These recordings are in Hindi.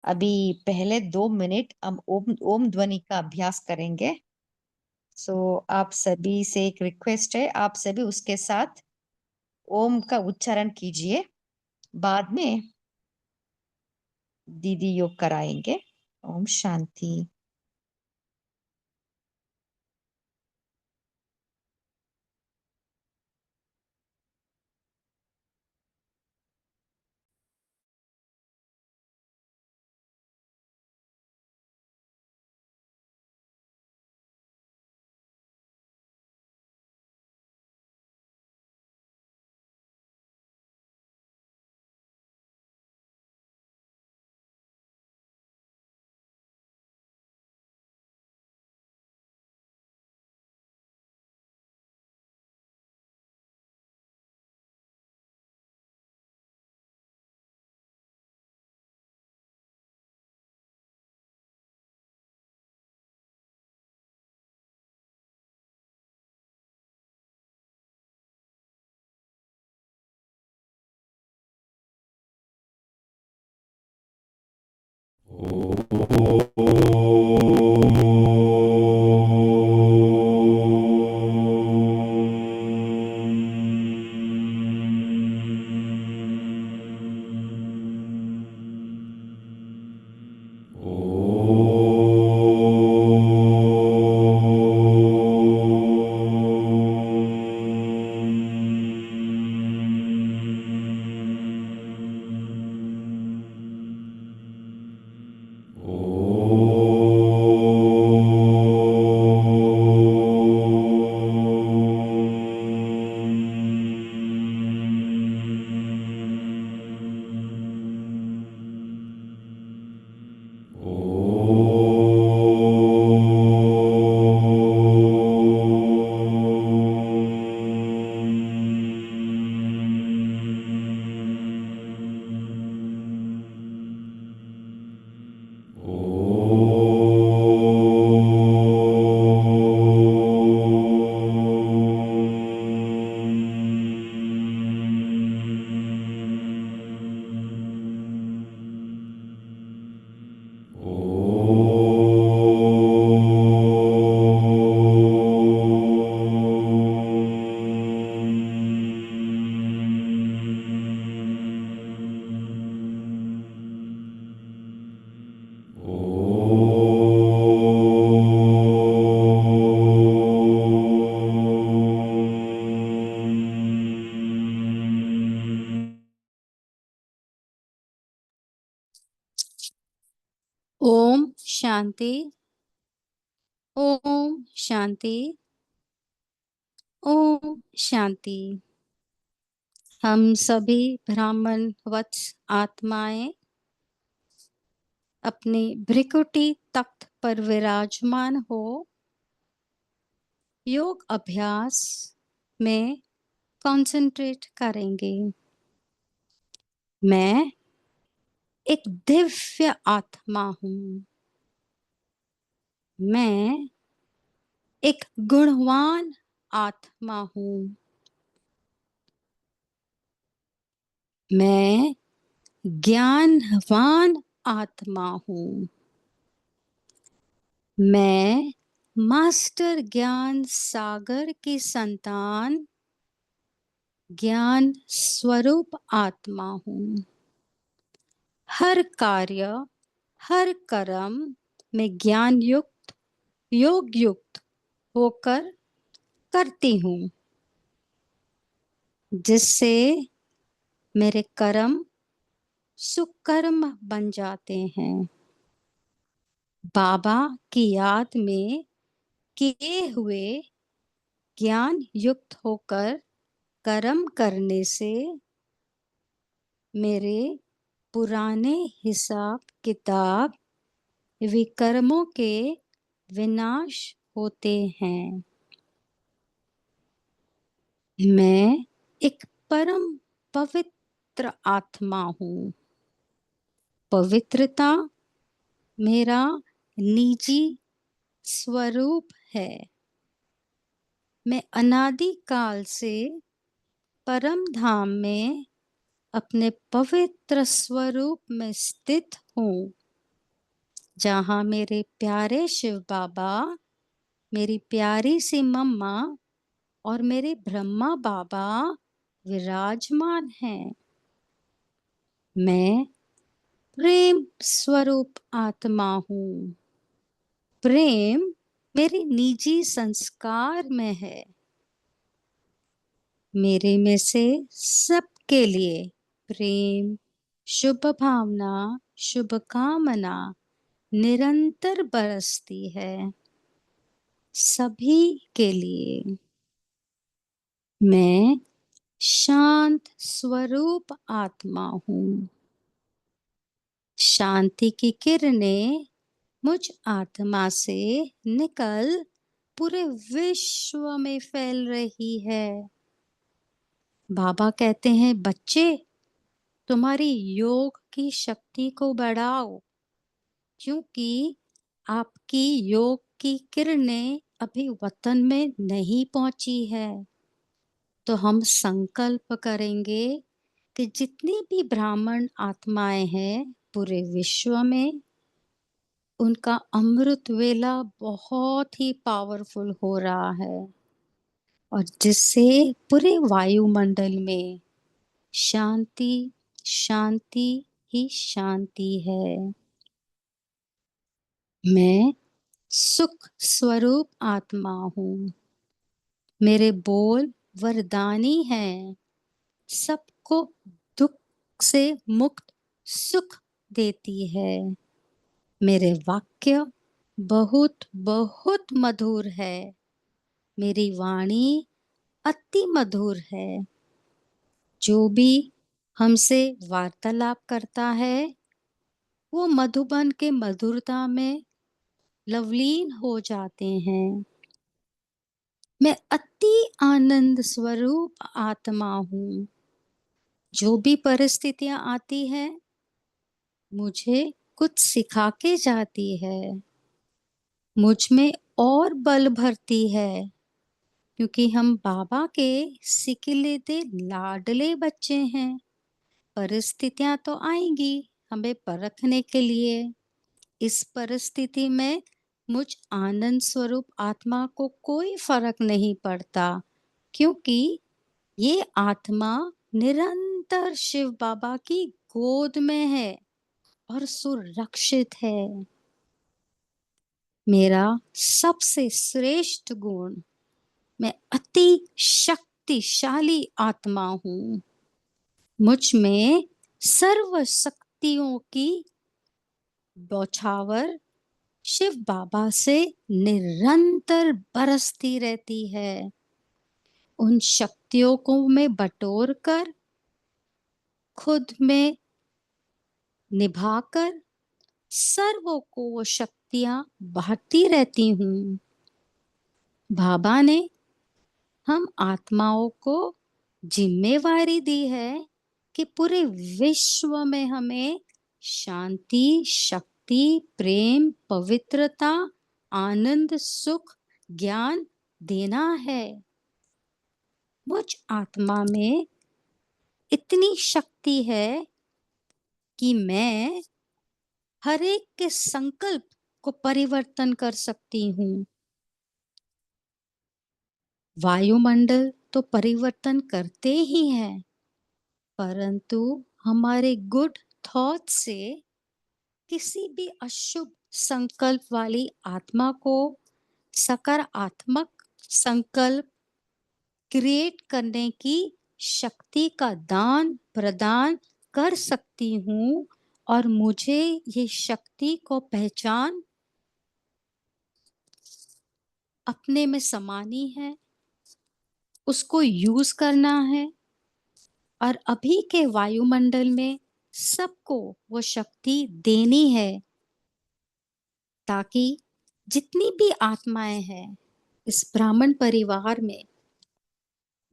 अभी पहले 2 मिनट हम ओम ओम ध्वनि का अभ्यास करेंगे। सो आप सभी से एक रिक्वेस्ट है, आप सभी उसके साथ ओम का उच्चारण कीजिए। बाद में दीदी योग कराएंगे। ओम शांति। ओम शांति। ओम शांति। ओम शांति। हम सभी ब्राह्मण वत्स आत्माएं अपनी भ्रिकुटी तख्त पर विराजमान हो योग अभ्यास में कंसंट्रेट करेंगे। मैं एक दिव्य आत्मा हूँ। मैं एक गुणवान आत्मा हूँ। मैं ज्ञानवान आत्मा हूँ। मैं मास्टर ज्ञान सागर की संतान ज्ञान स्वरूप आत्मा हूँ। हर कार्य हर कर्म में ज्ञान युक्त योग युक्त होकर करती हूँ, जिससे मेरे कर्म सुकर्म बन जाते हैं। बाबा की याद में किए हुए ज्ञान युक्त होकर कर्म करने से मेरे पुराने हिसाब किताब विकर्मों के विनाश होते हैं। मैं एक परम पवित्र आत्मा हूँ। पवित्रता मेरा निजी स्वरूप है। मैं अनादि काल से परम धाम में अपने पवित्र स्वरूप में स्थित हूँ। जहाँ मेरे प्यारे शिव बाबा, मेरी प्यारी सी मम्मा और मेरे ब्रह्मा बाबा विराजमान हैं। मैं प्रेम स्वरूप आत्मा हूँ। प्रेम मेरे निजी संस्कार में है। मेरे में से सबके लिए प्रेम, शुभ भावना, शुभकामना निरंतर बरसती है, सभी के लिए। मैं शांत स्वरूप आत्मा हूँ। शांति की किरणें मुझ आत्मा से निकल पूरे विश्व में फैल रही है। बाबा कहते हैं, बच्चे तुम्हारी योग की शक्ति को बढ़ाओ, क्योंकि आपकी योग की किरणें अभी वतन में नहीं पहुंची है। तो हम संकल्प करेंगे कि जितनी भी ब्राह्मण आत्माएं हैं पूरे विश्व में, उनका अमृत वेला बहुत ही पावरफुल हो रहा है और जिससे पूरे वायुमंडल में शांति शांति ही शांति है। मैं सुख स्वरूप आत्मा हूँ। मेरे बोल वरदानी हैं, सबको दुख से मुक्त सुख देती है। मेरे वाक्य बहुत बहुत मधुर है। मेरी वाणी अति मधुर है। जो भी हमसे वार्तालाप करता है वो मधुबन के मधुरता में लवलीन हो जाते हैं। मैं अति आनंद स्वरूप आत्मा हूँ। जो भी परिस्थितियां आती है मुझे कुछ सिखा के जाती है, मुझ में और बल भरती है, क्योंकि हम बाबा के सिकिलेते लाडले बच्चे हैं। परिस्थितियां तो आएंगी हमें परखने के लिए। इस परिस्थिति में मुझ आनंद स्वरूप आत्मा को कोई फर्क नहीं पड़ता, क्योंकि ये आत्मा निरंतर शिव बाबा की गोद में है और सुरक्षित है। मेरा सबसे श्रेष्ठ गुण, मैं अति शक्तिशाली आत्मा हूँ। मुझ में सर्व शक्तियों की बौछावर शिव बाबा से निरंतर बरसती रहती है। उन शक्तियों को मैं बटोर कर खुद में निभाकर सर्वों को वो शक्तियां बांटती रहती हूँ। बाबा ने हम आत्माओं को जिम्मेवारी दी है कि पूरे विश्व में हमें शांति, शक्ति, प्रेम, पवित्रता, आनंद, सुख, ज्ञान देना है। मुझ आत्मा में इतनी शक्ति है कि मैं हर एक के संकल्प को परिवर्तन कर सकती हूँ। वायुमंडल तो परिवर्तन करते ही हैं, परंतु हमारे गुड थॉट से किसी भी अशुभ संकल्प वाली आत्मा को सकारात्मक संकल्प क्रिएट करने की शक्ति का दान प्रदान कर सकती हूँ और मुझे ये शक्ति को पहचान अपने में समानी है, उसको यूज करना है और अभी के वायुमंडल में सबको वो शक्ति देनी है, ताकि जितनी भी आत्माएं हैं इस ब्राह्मण परिवार में,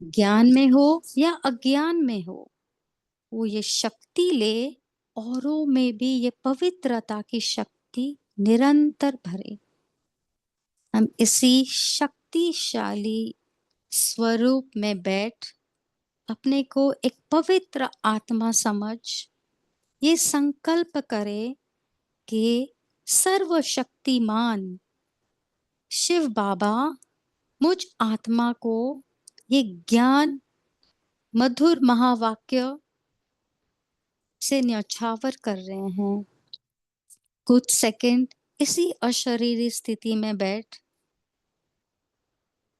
ज्ञान में हो या अज्ञान में हो, वो ये शक्ति ले, औरों में भी ये पवित्रता की शक्ति निरंतर भरे। हम इसी शक्तिशाली स्वरूप में बैठ अपने को एक पवित्र आत्मा समझ ये संकल्प करें कि सर्वशक्तिमान शिव बाबा मुझ आत्मा को ये ज्ञान मधुर महावाक्य से न्यौछावर कर रहे हैं। कुछ सेकंड इसी अशरीरी स्थिति में बैठ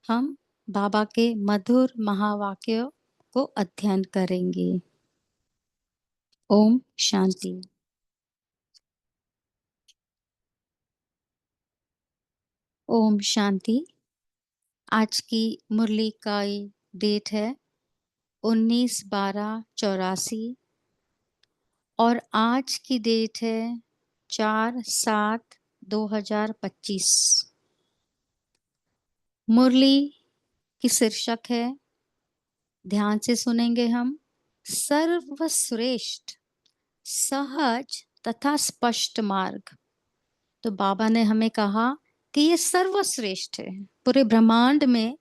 हम बाबा के मधुर महावाक्य को अध्ययन करेंगे। ओम शांति। ओम शांति। आज की मुरली का डेट है 19/12/84 और आज की डेट है 4/7/2025। मुरली की शीर्षक है, ध्यान से सुनेंगे हम, सर्वश्रेष्ठ सहज तथा स्पष्ट मार्ग। तो बाबा ने हमें कहा कि ये सर्वश्रेष्ठ है। पूरे ब्रह्मांड में,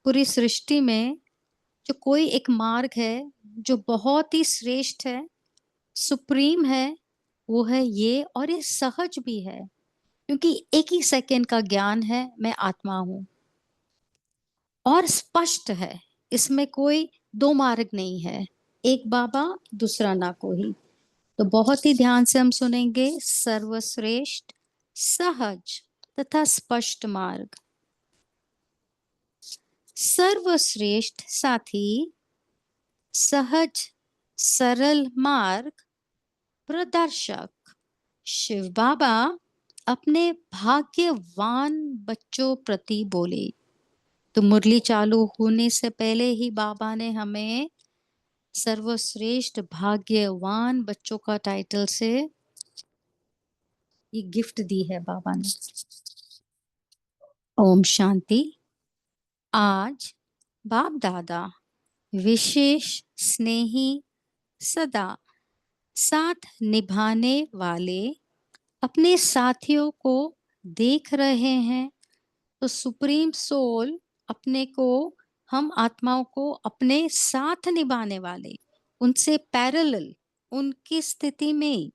पूरी सृष्टि में जो कोई एक मार्ग है जो बहुत ही श्रेष्ठ है, सुप्रीम है, वो है ये, और ये सहज भी है क्योंकि एक ही सेकंड का ज्ञान है, मैं आत्मा हूं, और स्पष्ट है, इसमें कोई दो मार्ग नहीं है, एक बाबा दूसरा ना कोई। तो बहुत ही ध्यान से हम सुनेंगे, सर्वश्रेष्ठ सहज तथा स्पष्ट मार्ग। सर्वश्रेष्ठ साथी सहज सरल मार्ग प्रदर्शक शिव बाबा अपने भाग्यवान बच्चों प्रति बोले। तो मुरली चालू होने से पहले ही बाबा ने हमें सर्वश्रेष्ठ भाग्यवान बच्चों का टाइटल से ये गिफ्ट दी है बाबा ने। ओम शांति। आज बाप दादा विशेष स्नेही सदा साथ निभाने वाले अपने साथियों को देख रहे हैं। तो सुप्रीम सोल अपने को, हम आत्माओं को अपने साथ निभाने वाले, उनसे पैरेलल, उनकी स्थिति में,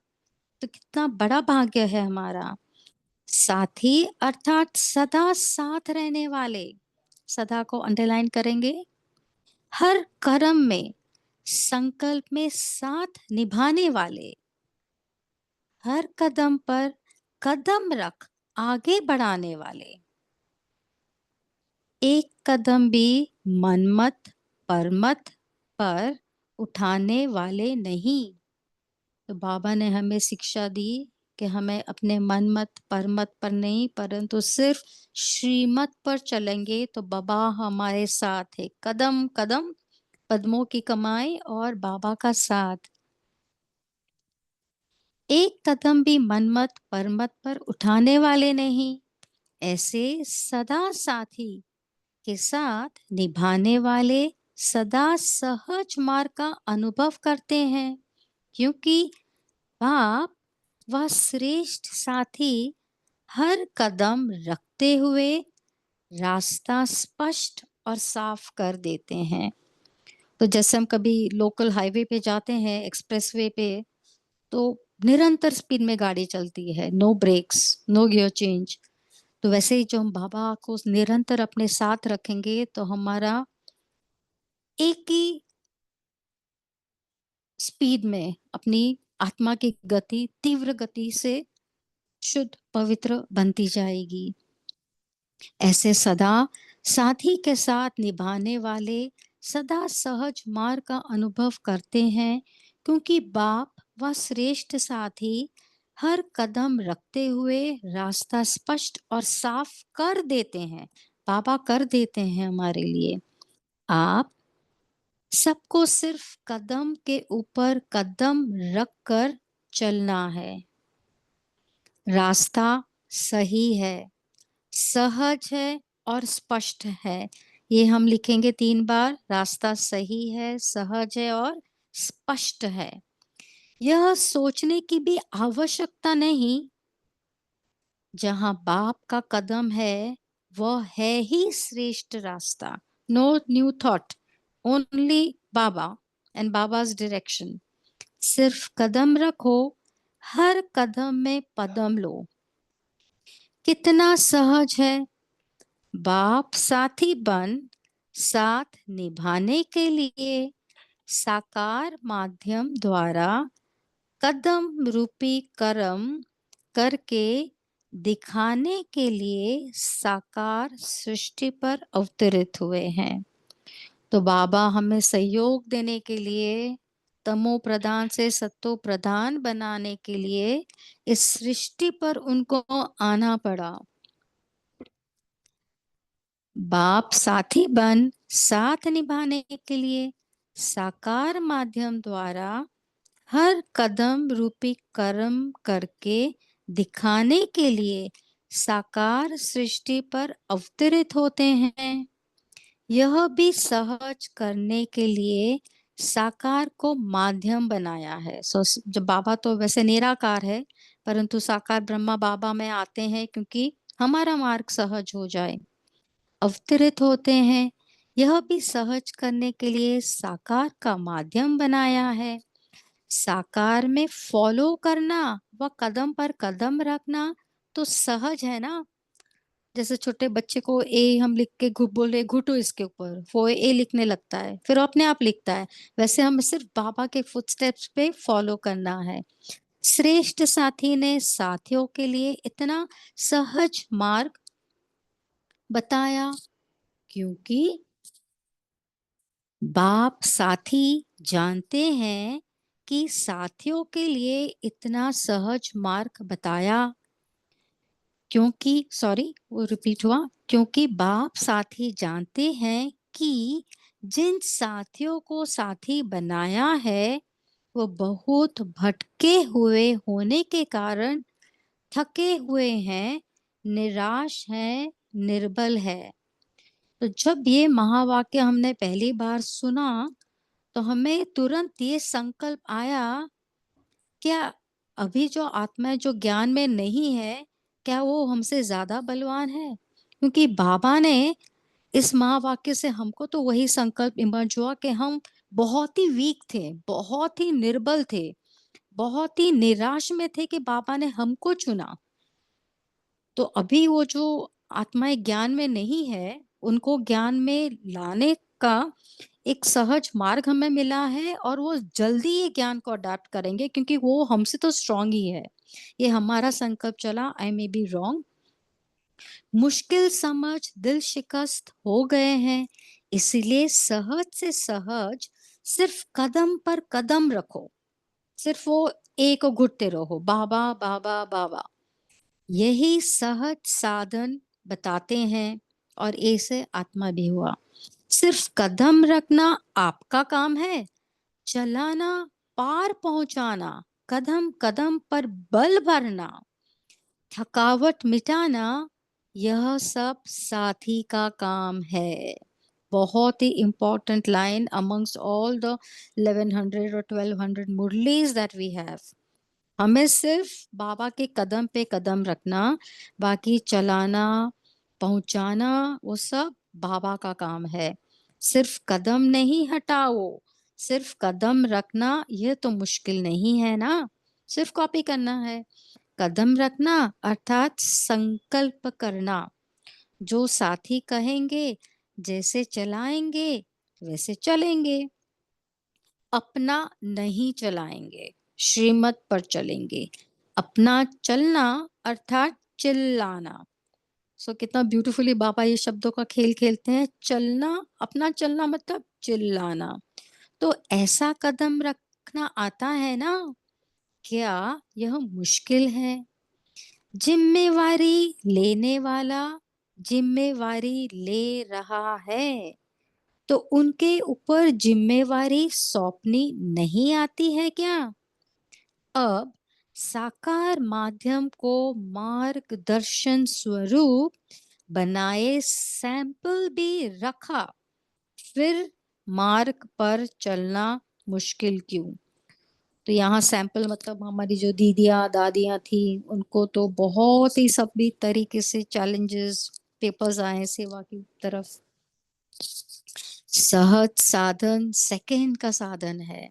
तो कितना बड़ा भाग्य है हमारा। साथी अर्थात सदा साथ रहने वाले, सदा को अंडरलाइन करेंगे। हर कर्म में, संकल्प में साथ निभाने वाले, हर कदम पर कदम रख आगे बढ़ाने वाले, एक कदम भी मनमत परमत पर उठाने वाले नहीं। तो बाबा ने हमें शिक्षा दी कि हमें अपने मनमत परमत पर नहीं, परंतु सिर्फ श्रीमत पर चलेंगे तो बाबा हमारे साथ है, कदम कदम पद्मों की कमाई और बाबा का साथ। एक कदम भी मनमत परमत पर उठाने वाले नहीं, ऐसे सदा साथी के साथ निभाने वाले सदा सहज मार्ग का अनुभव करते हैं, क्योंकि बाप वह श्रेष्ठ साथी हर कदम रखते हुए रास्ता स्पष्ट और साफ कर देते हैं। तो जैसे हम कभी लोकल हाईवे पे जाते हैं, एक्सप्रेसवे पे, तो निरंतर स्पीड में गाड़ी चलती है, no brakes, no gear change. तो वैसे ही जो हम बाबा को निरंतर अपने साथ रखेंगे तो हमारा एक ही स्पीड में अपनी आत्मा की गति तीव्र गति से शुद्ध पवित्र बनती जाएगी। ऐसे सदा साथी के साथ निभाने वाले सदा सहज मार्ग का अनुभव करते हैं, क्योंकि बाप व श्रेष्ठ साथी हर कदम रखते हुए रास्ता स्पष्ट और साफ कर देते हैं। बाबा कर देते हैं हमारे लिए। आप सबको सिर्फ कदम के ऊपर कदम रख कर चलना है। रास्ता सही है, सहज है और स्पष्ट है। ये हम लिखेंगे 3 बार। रास्ता सही है, सहज है और स्पष्ट है। यह सोचने की भी आवश्यकता नहीं, जहां बाप का कदम है वह है ही श्रेष्ठ रास्ता। No new thought, only Baba and Baba's direction. सिर्फ कदम रखो, हर कदम में पदम लो। कितना सहज है। बाप साथी बन साथ निभाने के लिए साकार माध्यम द्वारा कदम रूपी कर्म करके दिखाने के लिए साकार सृष्टि पर अवतरित हुए हैं। तो बाबा हमें सहयोग देने के लिए, तमो प्रधान से सत्तो प्रधान बनाने के लिए इस सृष्टि पर उनको आना पड़ा। बाप साथी बन साथ निभाने के लिए साकार माध्यम द्वारा हर कदम रूपी कर्म करके दिखाने के लिए साकार सृष्टि पर अवतरित होते हैं। यह भी सहज करने के लिए साकार को माध्यम बनाया है। जब बाबा तो वैसे निराकार है, परंतु साकार ब्रह्मा बाबा में आते हैं क्योंकि हमारा मार्ग सहज हो जाए, अवतरित होते हैं। यह भी सहज करने के लिए साकार का माध्यम बनाया है। साकार में फॉलो करना व कदम पर कदम रखना तो सहज है ना। जैसे छोटे बच्चे को ए हम लिख के बोल रहे घुटो इसके ऊपर, वो ए लिखने लगता है, फिर वो अपने आप लिखता है। वैसे हमें सिर्फ बाबा के फुटस्टेप्स पे फॉलो करना है। श्रेष्ठ साथी ने साथियों के लिए इतना सहज मार्ग बताया क्योंकि बाप साथी जानते हैं कि साथियों के लिए इतना सहज मार्ग बताया वो रिपीट हुआ, क्योंकि बाप साथी जानते हैं कि जिन साथियों को साथी बनाया है वो बहुत भटके हुए होने के कारण थके हुए हैं, निराश हैं, निर्बल है। तो जब ये महावाक्य हमने पहली बार सुना तो हमें तुरंत ये संकल्प आया, क्या अभी जो आत्मा जो ज्ञान में नहीं है, क्या वो हमसे ज्यादा बलवान है? क्योंकि बाबा ने इस महावाक्य से हमको तो वही संकल्प इमर्ज हुआ कि हम बहुत ही वीक थे, बहुत ही निर्बल थे, बहुत ही निराश में थे कि बाबा ने हमको चुना। तो अभी वो जो आत्माएं ज्ञान में नहीं है, उनको ज्ञान में लाने का एक सहज मार्ग हमें मिला है और वो जल्दी ये ज्ञान को अडाप्ट करेंगे क्योंकि वो हमसे तो स्ट्रांग ही है। ये हमारा संकल्प चला, आई मे बी रॉन्ग। मुश्किल समझ दिल शिकस्त हो गए हैं, इसीलिए सहज से सहज सिर्फ कदम पर कदम रखो, सिर्फ वो एक को घुटते रहो, बाबा बाबा बाबा। यही सहज साधन बताते हैं और ऐसे आत्मा भी हुआ। सिर्फ कदम रखना आपका काम है, चलाना पार पहुंचाना, कदम कदम पर बल भरना, थकावट मिटाना, यह सब साथी का काम है। बहुत ही important line amongst all the 1100 और 1200 मुरलीज दैट वी हैव। हमें सिर्फ बाबा के कदम पे कदम रखना, बाकी चलाना पहुंचाना वो सब बाबा का काम है। सिर्फ कदम नहीं हटाओ, सिर्फ कदम रखना ये तो मुश्किल नहीं है ना, सिर्फ कॉपी करना है। कदम रखना अर्थात संकल्प करना, जो साथी कहेंगे जैसे चलाएंगे वैसे चलेंगे, अपना नहीं चलाएंगे, श्रीमत पर चलेंगे। अपना चलना अर्थात चिल्लाना। कितना ब्यूटीफुली बाबा ये शब्दों का खेल खेलते हैं। चलना, अपना चलना मतलब चिल्लाना। तो ऐसा कदम रखना आता है ना, क्या यह मुश्किल है? जिम्मेवारी लेने वाला जिम्मेवारी ले रहा है तो उनके ऊपर जिम्मेवारी सौंपनी नहीं आती है क्या? अब साकार माध्यम को मार्गदर्शन स्वरूप बनाए सैंपल भी रखा, फिर मार्ग पर चलना मुश्किल क्यों? तो यहाँ सैंपल मतलब हमारी जो दीदियाँ दादियाँ थी, उनको तो बहुत ही सभी तरीके से चैलेंजेस पेपर्स आए सेवा की तरफ। सहज साधन सेकंड का साधन है।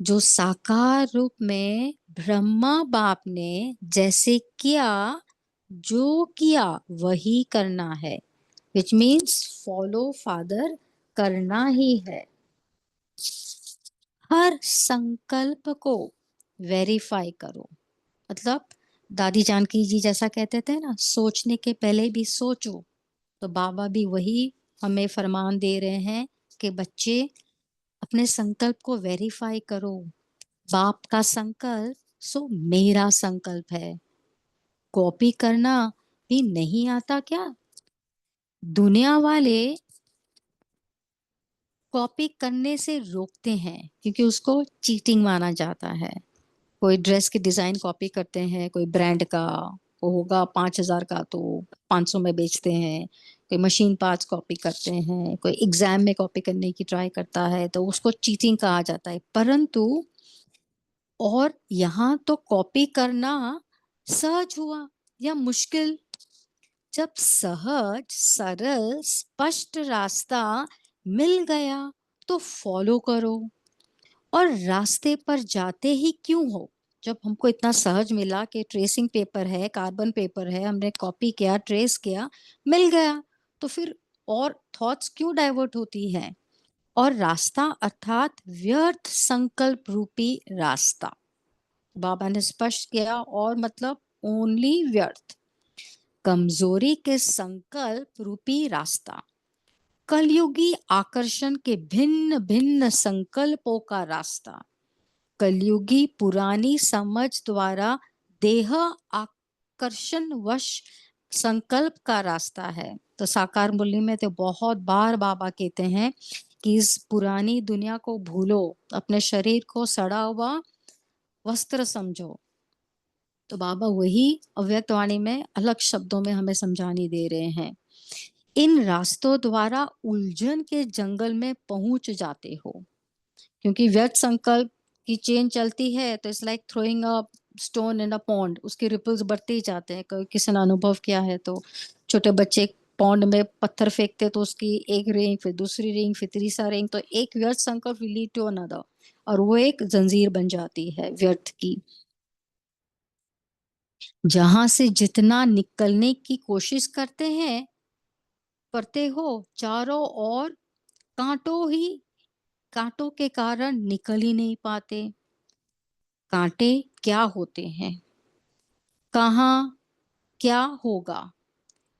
जो साकार रूप में ब्रह्मा बाप ने जैसे किया, जो किया वही करना है, विच मीन्स फॉलो फादर करना ही है। हर संकल्प को वेरीफाई करो। मतलब दादी जानकी जी जैसा कहते थे ना, सोचने के पहले भी सोचो, तो बाबा भी वही हमें फरमान दे रहे हैं कि बच्चे अपने संकल्प को वेरीफाई करो। बाप का संकल्प सो मेरा संकल्प है। कॉपी करना भी नहीं आता क्या? दुनिया वाले कॉपी करने से रोकते हैं क्योंकि उसको चीटिंग माना जाता है। कोई ड्रेस की डिजाइन कॉपी करते हैं, कोई ब्रांड का वो होगा 5,000 का तो 500 में बेचते हैं। कोई मशीन पार्ट्स कॉपी करते हैं, कोई एग्जाम में कॉपी करने की ट्राई करता है तो उसको चीटिंग कहा जाता है। परंतु और यहाँ तो कॉपी करना सहज हुआ या मुश्किल? जब सहज सरल स्पष्ट रास्ता मिल गया तो फॉलो करो। और रास्ते पर जाते ही क्यों हो? जब हमको इतना सहज मिला कि ट्रेसिंग पेपर है, कार्बन पेपर है, हमने कॉपी किया, ट्रेस किया, मिल गया, तो फिर और थॉट्स क्यों डाइवर्ट होती हैं? और रास्ता अर्थात व्यर्थ संकल्प रूपी रास्ता बाबा ने स्पष्ट किया, और मतलब ओनली व्यर्थ कमजोरी के संकल्प रूपी रास्ता, कलयुगी आकर्षण के भिन्न भिन्न संकल्पों का रास्ता, कलयुगी पुरानी समझ द्वारा देह आकर्षण वश संकल्प का रास्ता है। तो साकार मुरली में तो बहुत बार बाबा कहते हैं कि इस पुरानी दुनिया को भूलो, अपने शरीर को सड़ा हुआ वस्त्र समझो। तो बाबा वही अव्यक्त वाणी में अलग शब्दों में हमें समझाने दे रहे हैं। इन रास्तों द्वारा उलझन के जंगल में पहुंच जाते हो, क्योंकि व्यर्थ संकल्प की चेन चलती है तो it's like throwing a stone in a pond, उसके रिपल्स बढ़ते ही जाते हैं। किसी ने अनुभव किया है तो छोटे बच्चे पॉन्ड में पत्थर फेंकते तो उसकी एक रिंग, फिर दूसरी रिंग, फिर तीसरा रिंग, तो एक व्यर्थ संकल्प विल लीड टू अनदर, और वो एक जंजीर बन जाती है व्यर्थ की, जहां से जितना निकलने की कोशिश करते हो चारों ओर कांटों के कारण निकल ही नहीं पाते। कांटे क्या होते हैं? कहाँ क्या होगा?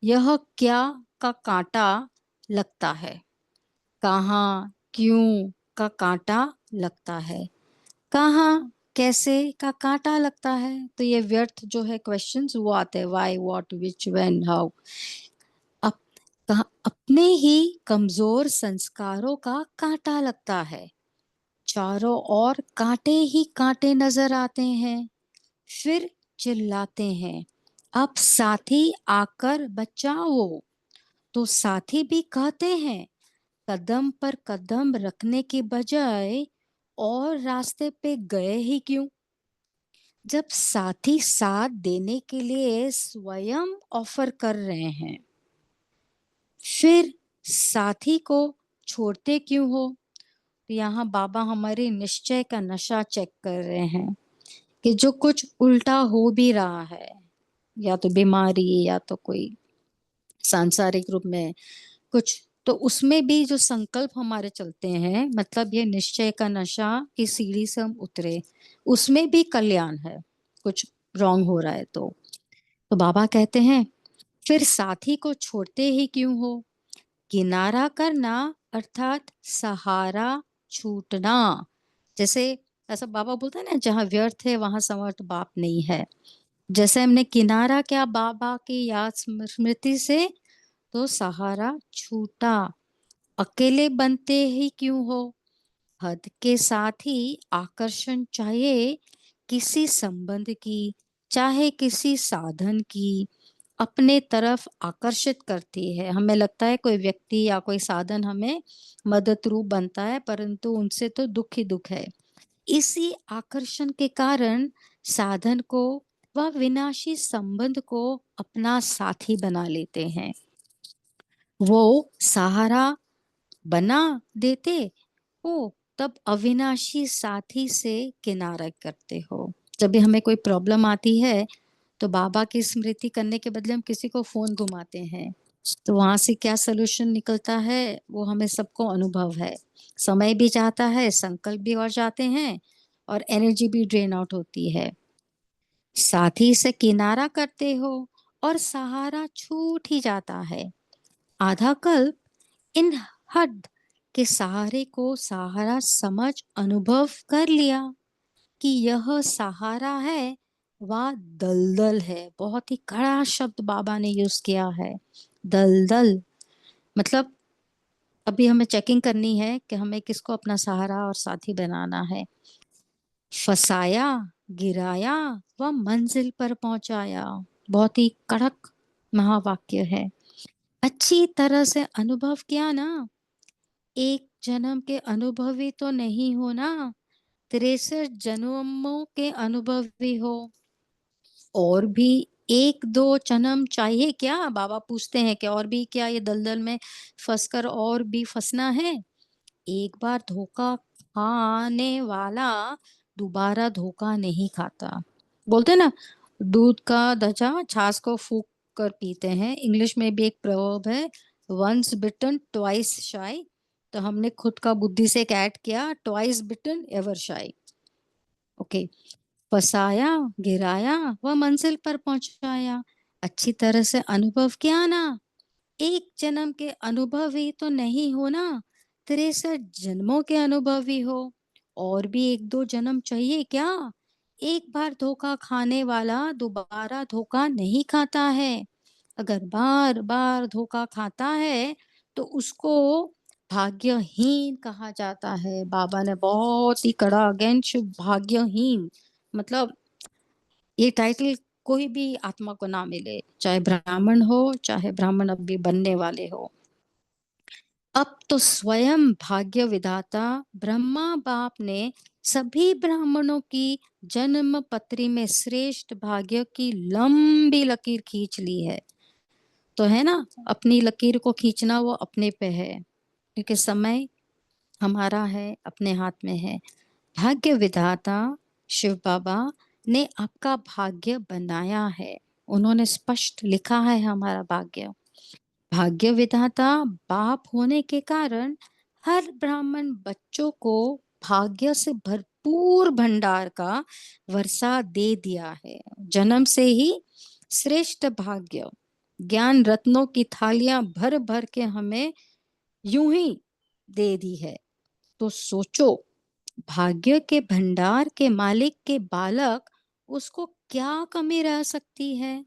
यह क्या का कांटा लगता है। कहाँ क्यों का कांटा लगता है। कहाँ कैसे का कांटा लगता है। तो ये व्यर्थ जो है क्वेश्चंस वो आते हैं, why, what, which, when, how. Up, अपने ही कमजोर संस्कारों का कांटा लगता है। चारों ओर कांटे ही कांटे नजर आते हैं। फिर चिल्लाते हैं, अब साथी आकर बचाओ। तो साथी भी कहते हैं, कदम पर कदम रखने के बजाय और रास्ते पे गए ही क्यों? जब साथी साथ देने के लिए स्वयं ऑफर कर रहे हैं, फिर साथी को छोड़ते क्यों हो? तो यहाँ बाबा हमारे निश्चय का नशा चेक कर रहे हैं कि जो कुछ उल्टा हो भी रहा है, या तो बीमारी या तो कोई सांसारिक रूप में कुछ, तो उसमें भी जो संकल्प हमारे चलते हैं, मतलब ये निश्चय का नशा की सीढ़ी से हम उतरे, उसमें भी कल्याण है। कुछ रॉन्ग हो रहा है तो बाबा कहते हैं, फिर साथी को छोड़ते ही क्यों हो? किनारा करना अर्थात सहारा छूटना। जैसे ऐसा बाबा बोलता है ना, जहाँ व्यर्थ है वहां समर्थ बाप नहीं है। जैसे हमने किनारा किया बाबा की याद स्मृति से, तो सहारा छूटा। अकेले बनते ही क्यों हो? हद के साथ ही आकर्षण, चाहे किसी संबंध की, चाहे किसी साधन की, अपने तरफ आकर्षित करती है। हमें लगता है कोई व्यक्ति या कोई साधन हमें मदद रूप बनता है, परंतु उनसे तो दुख ही दुख है। इसी आकर्षण के कारण साधन को व विनाशी संबंध को अपना साथी बना लेते हैं। वो सहारा बना देते हो, तब अविनाशी साथी से किनारा करते हो। जब भी हमें कोई प्रॉब्लम आती है, तो बाबा की स्मृति करने के बदले हम किसी को फ़ोन घुमाते हैं। तो वहाँ से क्या सॉल्यूशन निकलता है, वो हमें सबको अनुभव है। समय भी जाता है, संकल्प भी और जाते हैं और एनर्जी भी ड्रेन आउट होती है। साथी से किनारा करते हो और सहारा छूट ही जाता है। आधा कल्प इन हद के सहारे को सहारा समझ अनुभव कर लिया कि यह सहारा है, वह दलदल है। बहुत ही कड़ा शब्द बाबा ने यूज किया है, दलदल। मतलब अभी हमें चेकिंग करनी है कि हमें किसको अपना सहारा और साथी बनाना है। फसाया, गिराया व मंजिल पर पहुंचाया। बहुत ही कड़क महावाक्य है। अच्छी तरह से अनुभव किया ना, एक जन्म के अनुभवी तो नहीं हो ना, 63 जन्मों के अनुभवी हो। और भी 1-2 जन्म चाहिए क्या? बाबा पूछते हैं कि और भी क्या ये दलदल में फंसकर और भी फंसना है? एक बार धोखा खाने वाला दोबारा धोखा नहीं खाता। बोलते हैं ना, दूध का धजा छाछ को फूंक कर पीते हैं। इंग्लिश में भी एक प्रवर्ब है, वंस बिटन ट्वाइस शाई। तो हमने खुद का बुद्धि से एक ऐड किया, ट्वाइस बिटन एवर शाई। ओके। फसाया, गिराया व मंजिल पर पहुंचाया। अच्छी तरह से अनुभव किया ना, एक जन्म के अनुभवी तो नहीं हो ना, 63 जन्मों के अनुभवी हो। और भी 1-2 जन्म चाहिए क्या? एक बार धोखा खाने वाला दोबारा धोखा नहीं खाता है। अगर बार बार धोखा खाता है तो उसको भाग्यहीन कहा जाता है। बाबा ने बहुत ही कड़ा अगेन शुभ भाग्यहीन, मतलब ये टाइटल कोई भी आत्मा को ना मिले, चाहे ब्राह्मण हो चाहे ब्राह्मण अभी बनने वाले हो। अब तो स्वयं भाग्य विधाता ब्रह्मा बाप ने सभी ब्राह्मणों की जन्म पत्री में श्रेष्ठ भाग्य की लंबी लकीर खींच ली है। तो है ना, अपनी लकीर को खींचना वो अपने पे है, क्योंकि समय हमारा है, अपने हाथ में है। भाग्य विधाता शिव बाबा ने आपका भाग्य बनाया है। उन्होंने स्पष्ट लिखा है हमारा भाग्य। भाग्य विधाता बाप होने के कारण हर ब्राह्मण बच्चों को भाग्य से भरपूर भंडार का वर्षा दे दिया है। जन्म से ही श्रेष्ठ भाग्य, ज्ञान रत्नों की थालियां भर भर के हमें यूं ही दे दी है। तो सोचो, भाग्य के भंडार के मालिक के बालक, उसको क्या कमी रह सकती है?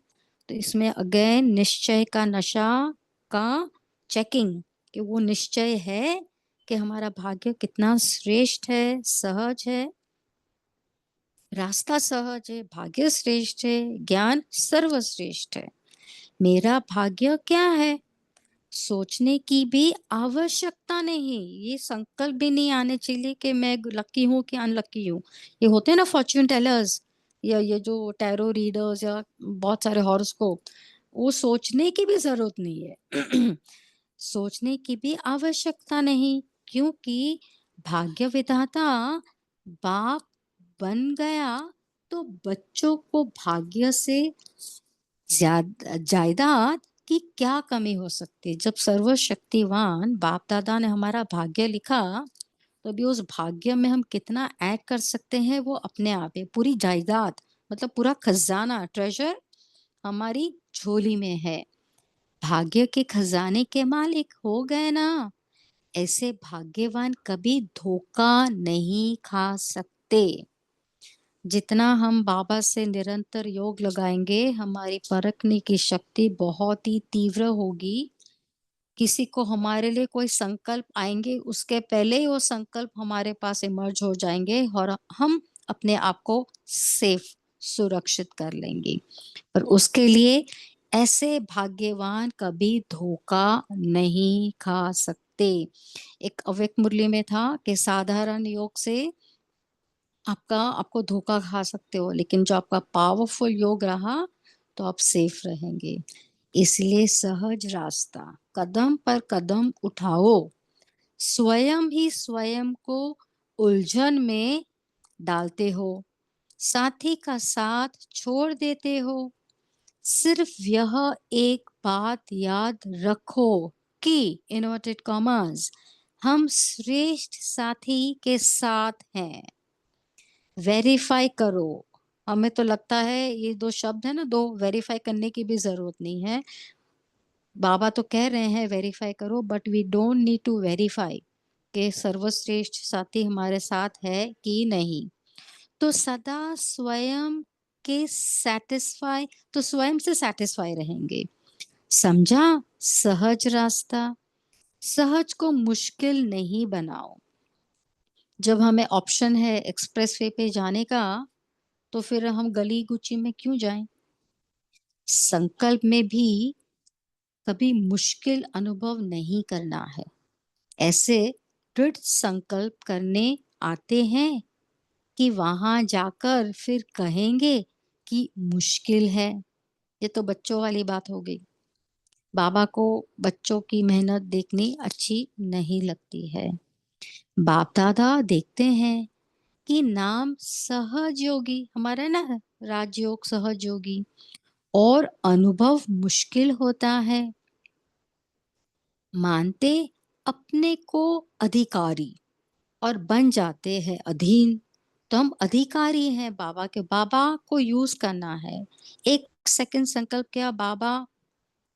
तो इसमें अगेन निश्चय का नशा का चेकिंग, कि वो निश्चय है कि हमारा भाग्य कितना श्रेष्ठ है, सहज है, रास्ता सहज है, भाग्य श्रेष्ठ है, ज्ञान सर्वश्रेष्ठ है। मेरा भाग्य क्या है? सोचने की भी आवश्यकता नहीं। ये संकल्प भी नहीं आने चाहिए कि मैं लकी हूँ कि अनलकी हूँ। ये होते हैं ना फॉर्च्यून टेलर्स, या ये जो टैरो रीडर्स या बहुत सारे हॉरोस्कोप, वो सोचने की भी जरूरत नहीं है। सोचने की भी आवश्यकता नहीं, क्योंकि भाग्य विधाता बाप बन गया तो बच्चों को भाग्य से जायदाद की क्या कमी हो सकती है? जब सर्वशक्तिवान बाप दादा ने हमारा भाग्य लिखा, तो अभी उस भाग्य में हम कितना ऐड कर सकते हैं वो अपने आप है। पूरी जायदाद, मतलब पूरा खजाना, ट्रेजर हमारी झोली में है। भाग्य के खजाने के मालिक हो गए ना, ऐसे भाग्यवान कभी धोखा नहीं खा सकते। जितना हम बाबा से निरंतर योग लगाएंगे, हमारी परखने की शक्ति बहुत ही तीव्र होगी। किसी को हमारे लिए कोई संकल्प आएंगे, उसके पहले ही वो संकल्प हमारे पास इमर्ज हो जाएंगे और हम अपने आप को सेफ, सुरक्षित कर लेंगे। पर उसके लिए ऐसे भाग्यवान कभी धोखा नहीं खा सकते। एक अव्यक्त मुरली में था कि साधारण योग से आपको धोखा खा सकते हो, लेकिन जो आपका पावरफुल योग रहा तो आप सेफ रहेंगे। इसलिए सहज रास्ता कदम पर कदम उठाओ, स्वयं ही स्वयं को उलझन में डालते हो, साथी का साथ छोड़ देते हो। सिर्फ यह एक बात याद रखो कि इन्वर्टेड कॉमर्स हम श्रेष्ठ साथी के साथ हैं। वेरीफाई करो। हमें तो लगता है ये 2 शब्द है ना, 2 वेरीफाई करने की भी ज़रूरत नहीं है। बाबा तो कह रहे हैं वेरीफाई करो, but we don't need to verify कि सर्वश्रेष्ठ साथी हमारे साथ है कि नहीं। तो सदा स्वयं के सैटिस्फाई तो स्वयं से सैटिस्फाई रहेंगे। समझा? सहज रास्ता। सहज को मुश्किल नहीं बनाओ। जब हमें ऑप्शन है एक्सप्रेसवे पे जाने का, तो फिर हम गली-कूची में क्यों जाएँ? संकल्प में भी कभी मुश्किल अनुभव नहीं करना है। ऐसे दृढ़ संकल्प करने आते हैं कि वहाँ जाकर फिर कहेंगे कि मुश्किल है। ये तो बच्चों वाली बात हो गई। बाबा को बच्चों की मेहनत देखनी अच्छी नहीं लगती है। बाप-दादा देखते हैं कि नाम सहज योगी हमारा है ना, राजयोग सहज योगी और अनुभव मुश्किल होता है। मानते अपने को अधिकारी और बन जाते हैं अधीन। तो हम अधिकारी हैं बाबा के, बाबा को यूज करना है। 1 सेकंड संकल्प किया बाबा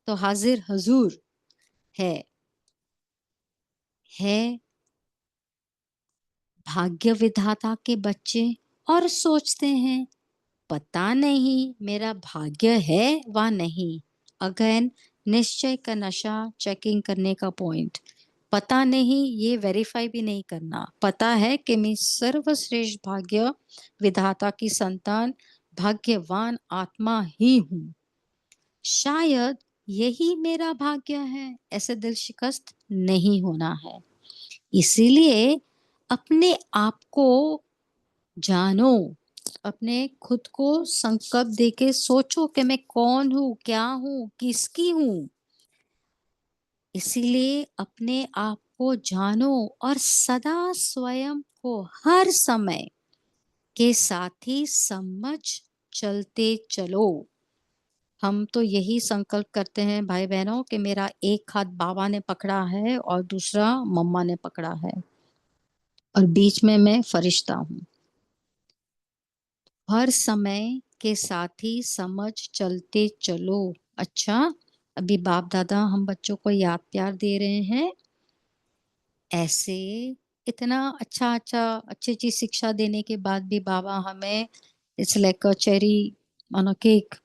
तो हाजिर हजूर है। है भाग्य विधाता के बच्चे और सोचते हैं पता नहीं मेरा भाग्य है व नहीं। अगेन निश्चय का नशा, चेकिंग करने का पॉइंट। पता नहीं ये वेरीफाई भी नहीं करना। पता है कि मैं सर्वश्रेष्ठ भाग्य विधाता की संतान, भाग्यवान आत्मा ही हूँ। शायद यही मेरा भाग्य है, ऐसे दिल शिकस्त नहीं होना है। इसीलिए अपने आप को जानो, अपने खुद को संकल्प देके सोचो कि मैं कौन हूँ, क्या हूँ, किसकी हूँ। इसीलिए अपने आप को जानो और सदा स्वयं को हर समय के साथी समझ चलते चलो। हम तो यही संकल्प करते हैं भाई बहनों कि मेरा एक हाथ बाबा ने पकड़ा है और दूसरा मम्मा ने पकड़ा है और बीच में मैं फरिश्ता हूँ। हर समय के साथी समझ चलते चलो। अच्छा, अभी बाप दादा हम बच्चों को याद प्यार दे रहे हैं। ऐसे इतना अच्छी-अच्छी शिक्षा देने के बाद भी बाबा हमें it's like a cherry on a cake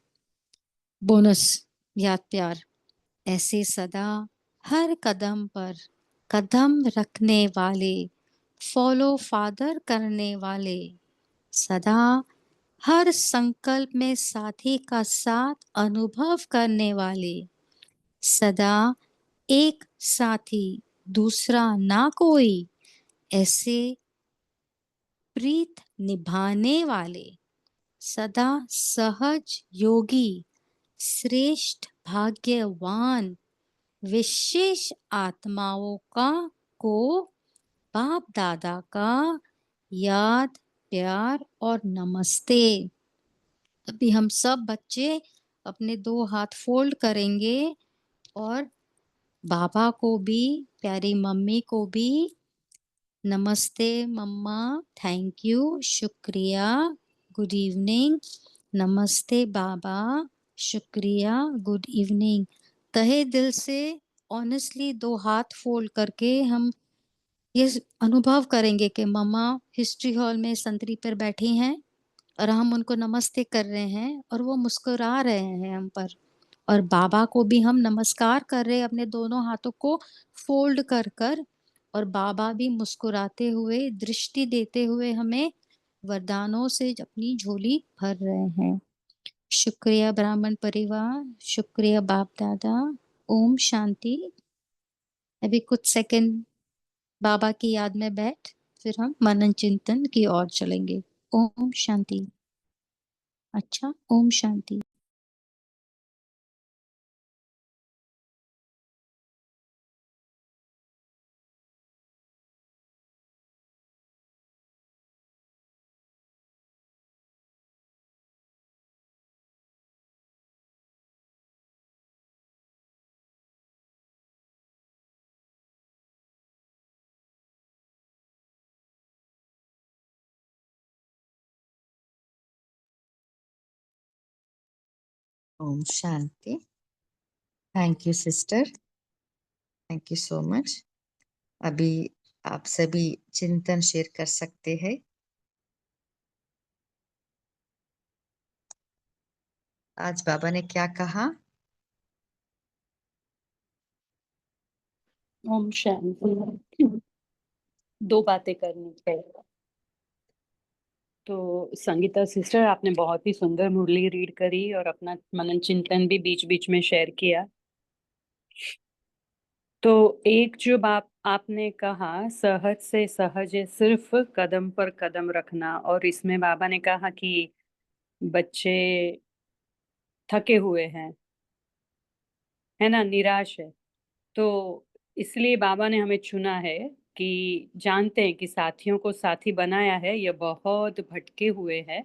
bonus याद प्यार। ऐसे सदा हर कदम पर कदम रखने वाले, फॉलो फादर करने वाले, सदा हर संकल्प में साथी का साथ अनुभव करने वाले, सदा एक साथी दूसरा ना कोई, ऐसे प्रीत निभाने वाले, सदा सहज योगी, श्रेष्ठ भाग्यवान, विशेष आत्माओं का को बाप दादा का याद प्यार और नमस्ते। अभी हम सब बच्चे अपने 2 हाथ फोल्ड करेंगे और बाबा को भी, प्यारी मम्मी को भी नमस्ते मम्मा, थैंक यू, शुक्रिया, गुड इवनिंग, नमस्ते बाबा, शुक्रिया, गुड इवनिंग। तहे दिल से ऑनेस्टली 2 हाथ फोल्ड करके हम ये अनुभव करेंगे कि मम्मा हिस्ट्री हॉल में संतरी पर बैठी हैं और हम उनको नमस्ते कर रहे हैं और वो मुस्कुरा रहे हैं हम पर। और बाबा को भी हम नमस्कार कर रहे हैं अपने दोनों हाथों को फोल्ड कर कर और बाबा भी मुस्कुराते हुए दृष्टि देते हुए हमें वरदानों से अपनी झोली भर रहे हैं। शुक्रिया ब्राह्मण परिवार, शुक्रिया बाप दादा। ओम शांति। अभी कुछ सेकंड बाबा की याद में बैठ फिर हम मनन चिंतन की ओर चलेंगे। ओम शांति। अच्छा, ओम शांति। ओम शांति। Thank you sister, thank you so much. अभी आप सभी चिंतन शेयर कर सकते हैं। आज बाबा ने क्या कहा? ओम शांति। दो बातें करनी चाहिए। तो संगीता सिस्टर, आपने बहुत ही सुंदर मुरली रीड करी और अपना मनन चिंतन भी बीच बीच में शेयर किया। तो एक जो बात आपने कहा, सहज से सहज है, सिर्फ कदम पर कदम रखना, और इसमें बाबा ने कहा कि बच्चे थके हुए हैं, है ना, निराश है। तो इसलिए बाबा ने हमें चुना है कि जानते हैं कि साथियों को साथी बनाया है, ये बहुत भटके हुए हैं,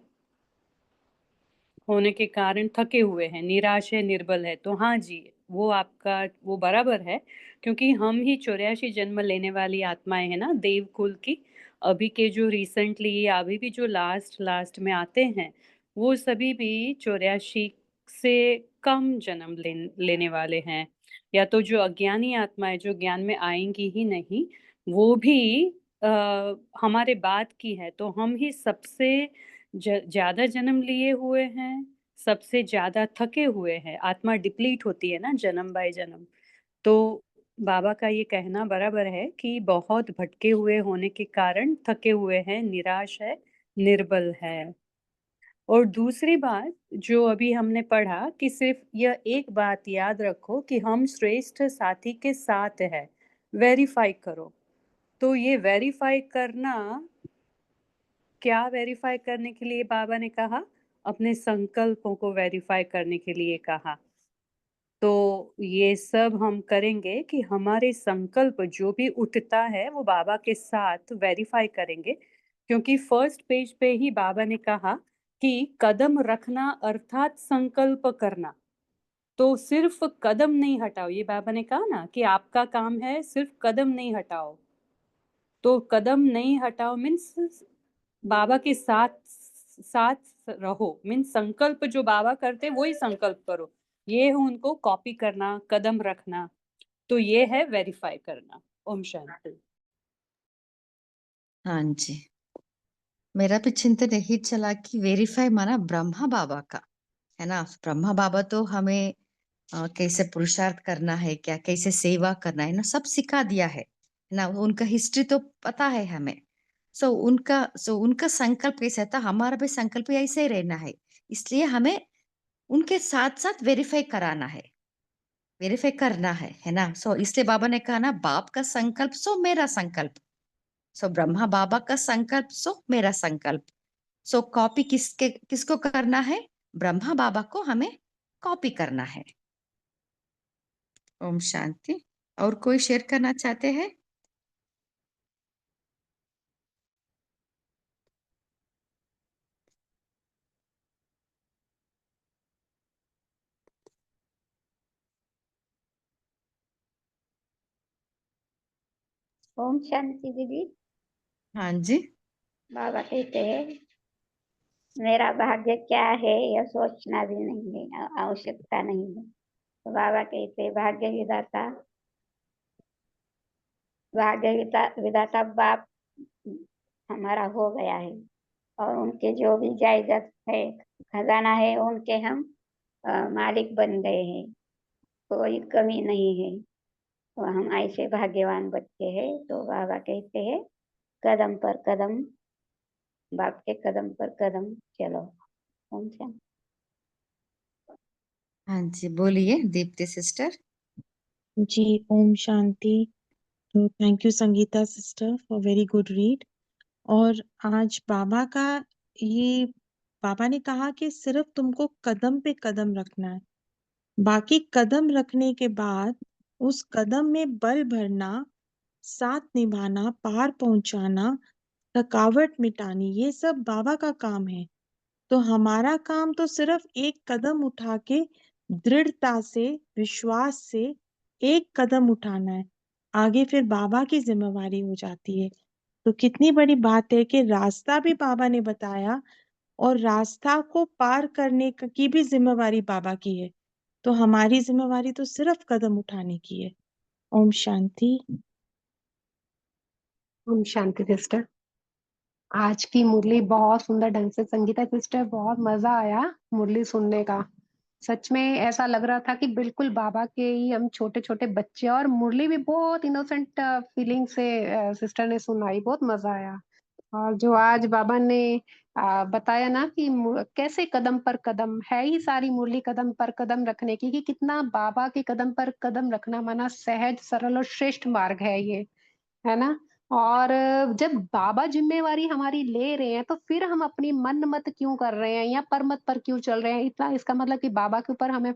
होने के कारण थके हुए हैं, निराश है, निर्बल है। तो हाँ जी, वो आपका वो बराबर है, क्योंकि हम ही 84 जन्म लेने वाली आत्माएं हैं ना, देव कुल की। अभी के जो रिसेंटली, अभी भी जो लास्ट लास्ट में आते हैं, वो सभी भी 84 से कम जन्म लेने वाले हैं। या तो जो अज्ञानी आत्माएं जो ज्ञान में आएंगी ही नहीं, वो भी हमारे बाद की है। तो हम ही सबसे ज्यादा जन्म लिए हुए हैं, सबसे ज्यादा थके हुए हैं। आत्मा डिप्लीट होती है ना जन्म बाय जन्म। तो बाबा का ये कहना बराबर है कि बहुत भटके हुए होने के कारण थके हुए हैं, निराश है, निर्बल है। और दूसरी बात जो अभी हमने पढ़ा कि सिर्फ यह एक बात याद रखो कि हम श्रेष्ठ साथी के साथ है, वेरीफाई करो। तो ये वेरीफाई करना, क्या वेरीफाई करने के लिए बाबा ने कहा? अपने संकल्पों को वेरीफाई करने के लिए कहा। तो ये सब हम करेंगे कि हमारे संकल्प जो भी उठता है वो बाबा के साथ वेरीफाई करेंगे, क्योंकि फर्स्ट पेज पे ही बाबा ने कहा कि कदम रखना अर्थात संकल्प करना। तो सिर्फ कदम नहीं हटाओ, ये बाबा ने कहा ना कि आपका काम है सिर्फ कदम नहीं हटाओ। तो कदम नहीं हटाओ मीन्स बाबा के साथ साथ रहो, मीन्स संकल्प जो बाबा करते वही संकल्प करो। ये है उनको कॉपी करना, कदम रखना। तो ये है वेरीफाई करना। ओम शांति। हाँ जी, मेरा भी चिंतन यही चला कि वेरीफाई माना ब्रह्मा बाबा का, है ना। ब्रह्मा बाबा तो हमें कैसे पुरुषार्थ करना है, क्या कैसे सेवा करना है ना, सब सिखा दिया है ना। उनका हिस्ट्री तो पता है हमें। उनका संकल्प कैसा था, हमारा भी संकल्प ऐसे ही रहना है। इसलिए हमें उनके साथ साथ वेरीफाई कराना है, वेरीफाई करना है ना। इसलिए बाबा ने कहा ना, बाप का संकल्प सो मेरा संकल्प। ब्रह्मा बाबा का संकल्प सो मेरा संकल्प। कॉपी किसको करना है? ब्रह्मा बाबा को हमें कॉपी करना है। ओम शांति। और कोई शेयर करना चाहते हैं? ओम शांति दीदी। हाँ जी। बाबा कहते हैं मेरा भाग्य क्या है यह सोचना भी नहीं है, आवश्यकता नहीं है। तो बाबा कहते हैं भाग्य विधाता बाप हमारा हो गया है, और उनके जो भी जायदाद है, खजाना है, उनके हम मालिक बन गए हैं। कोई कमी नहीं है। तो हम ऐसे भाग्यवान बच्चे हैं। तो बाबा कहते हैं कदम पर कदम, बाप के कदम पर कदम चलो। ओम शांति। हाँ जी, बोलिए दीप्ति सिस्टर। जी ओम शांति। तो thank you Sangeeta sister for very good read. और आज ये बाबा ने कहा कि सिर्फ तुमको कदम पे कदम रखना है, बाकी कदम रखने के बाद उस कदम में बल भरना, साथ निभाना, पार पहुंचाना, थकावट मिटानी, ये सब बाबा का काम है। तो हमारा काम तो सिर्फ एक कदम उठा के दृढ़ता से, विश्वास से एक कदम उठाना है। आगे फिर बाबा की जिम्मेवारी हो जाती है। तो कितनी बड़ी बात है कि रास्ता भी बाबा ने बताया और रास्ता को पार करने की भी जिम्मेवारी बाबा की है। तो हमारी जिम्मेवारी तो सिर्फ कदम उठाने की है। ओम शांति। ओम शांति सिस्टर। आज की मुरली बहुत सुंदर ढंग से संगीता सिस्टर, बहुत मजा आया मुरली सुनने का। सच में ऐसा लग रहा था कि बिल्कुल बाबा के ही हम छोटे छोटे बच्चे, और मुरली भी बहुत इनोसेंट फीलिंग से सिस्टर ने सुनाई, बहुत मजा आया। और जो आज बाबा ने बताया ना कि कैसे कदम पर कदम है ही सारी मुरली, कदम पर कदम रखने की, कि कितना बाबा के कदम पर कदम रखना माना सहज सरल और श्रेष्ठ मार्ग है ये, है ना। और जब बाबा जिम्मेवारी हमारी ले रहे हैं, तो फिर हम अपनी मन मत क्यों कर रहे हैं या परमत पर क्यों चल रहे हैं? इतना इसका मतलब कि बाबा के ऊपर हमें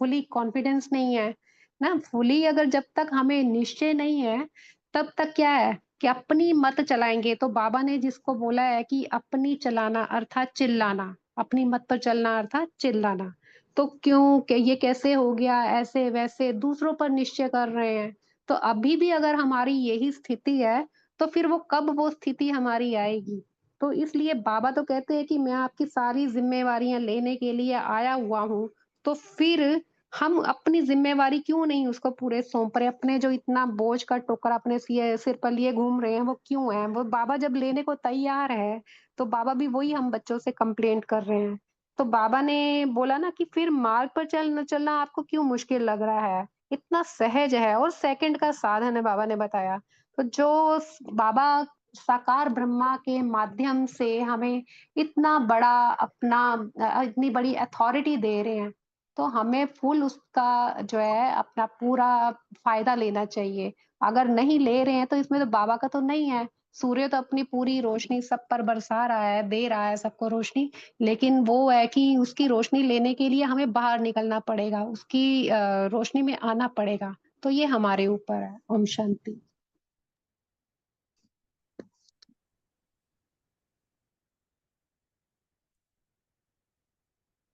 फुली कॉन्फिडेंस नहीं है ना। फुली अगर जब तक हमें निश्चय नहीं है, तब तक क्या है कि अपनी मत चलाएंगे। तो बाबा ने जिसको बोला है कि अपनी चलाना अर्थात चिल्लाना, अपनी मत पर चलना अर्थात चिल्लाना। तो क्यों कि ये कैसे हो गया, ऐसे वैसे दूसरों पर निश्चय कर रहे हैं। तो अभी भी अगर हमारी यही स्थिति है, तो फिर वो कब वो स्थिति हमारी आएगी? तो इसलिए बाबा तो कहते हैं कि मैं आपकी सारी ज़िम्मेवारियाँ लेने के लिए आया हुआ हूँ। तो फिर हम अपनी ज़िम्मेवारी क्यों नहीं उसको पूरे सौंप रहे? अपने जो इतना बोझ का टोकरा अपने सिर पर लिए घूम रहे हैं, वो क्यों है? वो बाबा जब लेने को तैयार है, तो बाबा भी वही हम बच्चों से कंप्लेंट कर रहे हैं। तो बाबा ने बोला ना कि फिर मार्ग पर चलना आपको क्यों मुश्किल लग रहा है? इतना सहज है और सेकंड का साधन है, बाबा ने बताया। तो जो बाबा साकार ब्रह्मा के माध्यम से हमें इतना बड़ा अपना इतनी बड़ी अथॉरिटी दे रहे हैं, तो हमें फुल उसका जो है अपना पूरा फायदा लेना चाहिए। अगर नहीं ले रहे हैं, तो इसमें तो बाबा का तो नहीं है। सूर्य तो अपनी पूरी रोशनी सब पर बरसा रहा है, दे रहा है सबको रोशनी, लेकिन वो है कि उसकी रोशनी लेने के लिए हमें बाहर निकलना पड़ेगा, उसकी रोशनी में आना पड़ेगा। तो ये हमारे ऊपर है। ओम शांति।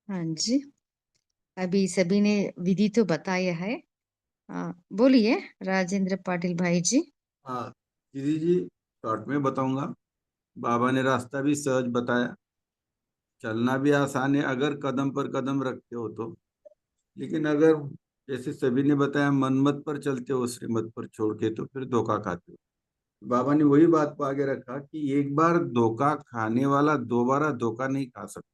हाँ जी, अभी सभी ने विधि तो बताया है। बोलिए राजेंद्र पाटिल भाई जी। हाँ दीदी जी, शॉर्ट में बताऊंगा। बाबा ने रास्ता भी सहज बताया, चलना भी आसान है अगर कदम पर कदम रखते हो तो। लेकिन अगर जैसे सभी ने बताया मनमत पर चलते हो, श्रीमत पर छोड़ के, तो फिर धोखा खाते हो। बाबा ने वही बात को आगे रखा कि एक बार धोखा खाने वाला दोबारा धोखा नहीं खा सकता।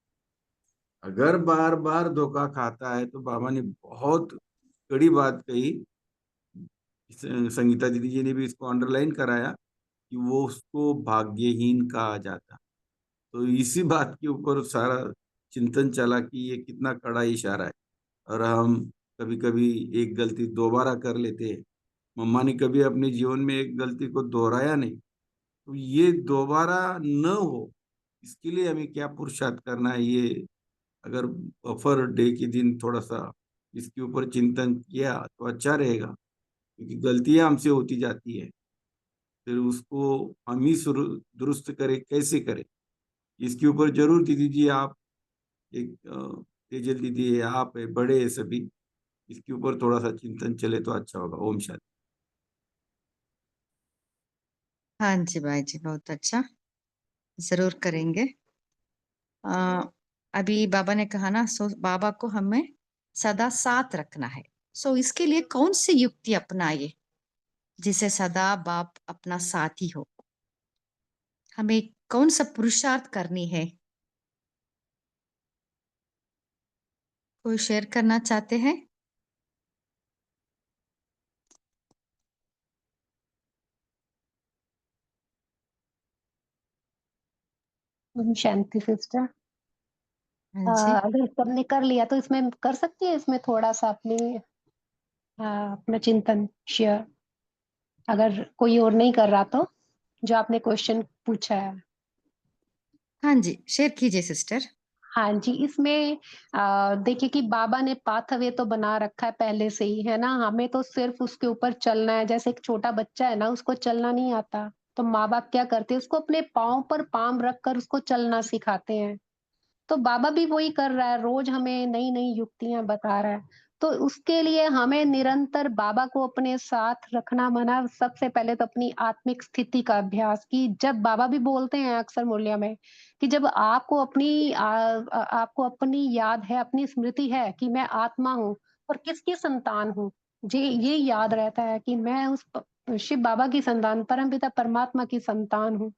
अगर बार बार धोखा खाता है तो बाबा ने बहुत कड़ी बात कही। संगीता दीदी जी ने भी इसको अंडरलाइन कराया कि वो उसको भाग्यहीन कहा जाता। तो इसी बात के ऊपर सारा चिंतन चला कि ये कितना कड़ा इशारा है। और हम कभी कभी एक गलती दोबारा कर लेते हैं। मम्मा ने कभी अपने जीवन में एक गलती को दोहराया नहीं, तो ये दोबारा न हो इसके लिए हमें क्या पुरुषार्थ करना है, ये अगर बफर डे के दिन थोड़ा सा इसके ऊपर चिंतन किया तो अच्छा रहेगा। क्योंकि गलतियां हमसे होती जाती है, फिर उसको हम ही दुरुस्त करें, कैसे करें। इसके ऊपर जरूर दीदी जी आप एक तेजल दीदी है, आप है, बड़े है सभी, इसके ऊपर थोड़ा सा चिंतन चले तो अच्छा होगा। ओम शांति। हाँ जी भाई जी, बहुत अच्छा, जरूर करेंगे। आ, अभी बाबा ने कहा ना, सो बाबा को हमें सदा साथ रखना है। सो इसके लिए कौन सी युक्ति अपनाए जिसे सदा बाप अपना साथी हो? हमें कौन सा पुरुषार्थ करनी है? कोई शेयर करना चाहते हैं? ओम शांति सिस्टर। हाँ जी। अगर सबने कर लिया तो इसमें कर सकती है, इसमें थोड़ा सा अपना चिंतन शेयर, अगर कोई और नहीं कर रहा तो, जो आपने क्वेश्चन पूछा है। हाँ जी, शेयर कीजिए सिस्टर। हाँ जी, इसमें देखिए कि बाबा ने पाथवे तो बना रखा है पहले से ही, है ना। हमें तो सिर्फ उसके ऊपर चलना है। जैसे एक छोटा बच्चा है ना, उसको चलना नहीं आता, तो माँ बाप क्या करते हैं, उसको अपने पाँव पर पाम रख कर उसको चलना सिखाते हैं। तो बाबा भी वही कर रहा है, रोज हमें नई नई युक्तियां बता रहा है। तो उसके लिए हमें निरंतर बाबा को अपने साथ रखना मना। सबसे पहले तो अपनी आत्मिक स्थिति का अभ्यास, कि जब बाबा भी बोलते हैं अक्सर मुरलिया में कि जब आपको अपनी याद है, अपनी स्मृति है कि मैं आत्मा हूँ और किसकी संतान हूँ, ये याद रहता है कि मैं उस शिव बाबा की संतान, परमपिता परमात्मा की संतान हूँ,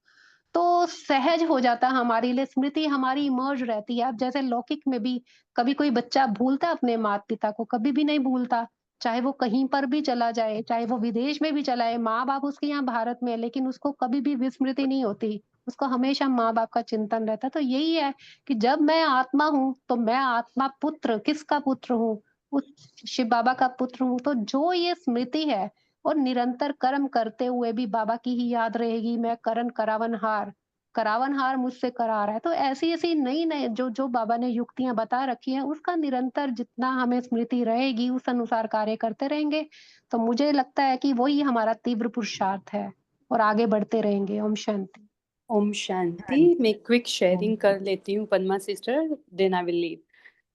तो सहज हो जाता है हमारे लिए, स्मृति हमारी इमर्ज रहती है। अब जैसे लौकिक में भी कभी कोई बच्चा भूलता है अपने माता-पिता को, कभी भी नहीं भूलता। चाहे वो कहीं पर भी चला जाए, चाहे वो विदेश में भी चला जाए, माँ-बाप उसके यहाँ भारत में है, लेकिन उसको कभी भी विस्मृति नहीं होती। उसको हमेशा माँ-बाप का चिंतन रहता है। तो यही है कि जब मैं आत्मा हूँ, तो मैं आत्मा पुत्र, किसका पुत्र हूँ? उस शिव बाबा का पुत्र हूँ। तो जो ये स्मृति है और निरंतर कर्म करते हुए भी बाबा की ही याद रहेगी, मैं करन करावनहार, करावनहार मुझसे करा रहा है। तो ऐसी-ऐसी नई-नई जो बाबा ने युक्तियाँ बता रखी हैं, उसका निरंतर जितना हमें स्मृति रहेगी, उस अनुसार कार्य करते रहेंगे। तो मुझे लगता है कि वही हमारा तीव्र पुरुषार्थ है और आगे बढ़ते रहेंगे। ओम शांति। ओम हाँ शांति। मैं क्विक शेयरिंग ओम कर लेती हूँ Padma sister, then I will leave.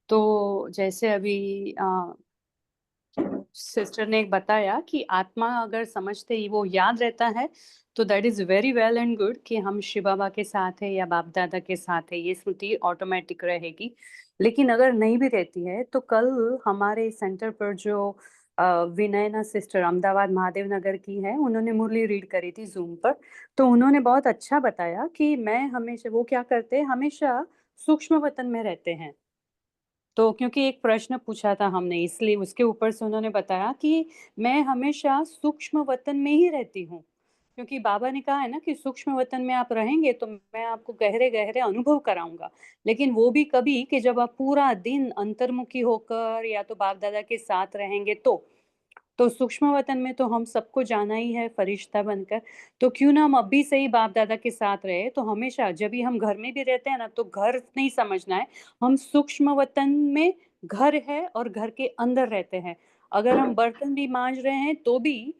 तो जैसे अभी सिस्टर ने एक बताया कि आत्मा अगर समझते ही वो याद रहता है, तो that is very well and good कि हम शिव बाबा के साथ है या बाप दादा के साथ है, ये स्मृति ऑटोमेटिक रहेगी। लेकिन अगर नहीं भी रहती है तो कल हमारे सेंटर पर जो विनयना सिस्टर अहमदाबाद महादेव नगर की है, उन्होंने मुरली रीड करी थी जूम पर। तो उन्होंने बहुत अच्छा बताया कि मैं हमेशा, वो क्या करते हैं, हमेशा सूक्ष्म वतन में रहते हैं। तो क्योंकि एक प्रश्न पूछा था हमने, इसलिए उसके ऊपर से उन्होंने बताया कि मैं हमेशा सूक्ष्म वतन में ही रहती हूँ, क्योंकि बाबा ने कहा है ना कि सूक्ष्म वतन में आप रहेंगे तो मैं आपको गहरे गहरे अनुभव कराऊंगा। लेकिन वो भी कभी कि जब आप पूरा दिन अंतर्मुखी होकर या तो बाप दादा के साथ रहेंगे तो सूक्ष्म वतन में तो हम सबको जाना ही है फरिश्ता बनकर। तो क्यों ना हम अभी से ही बाप दादा के साथ रहे। तो हमेशा जब भी हम घर में भी रहते हैं ना, तो घर नहीं समझना है, हम सूक्ष्म वतन में घर है और घर के अंदर रहते हैं। अगर हम बर्तन भी मांज रहे हैं तो भी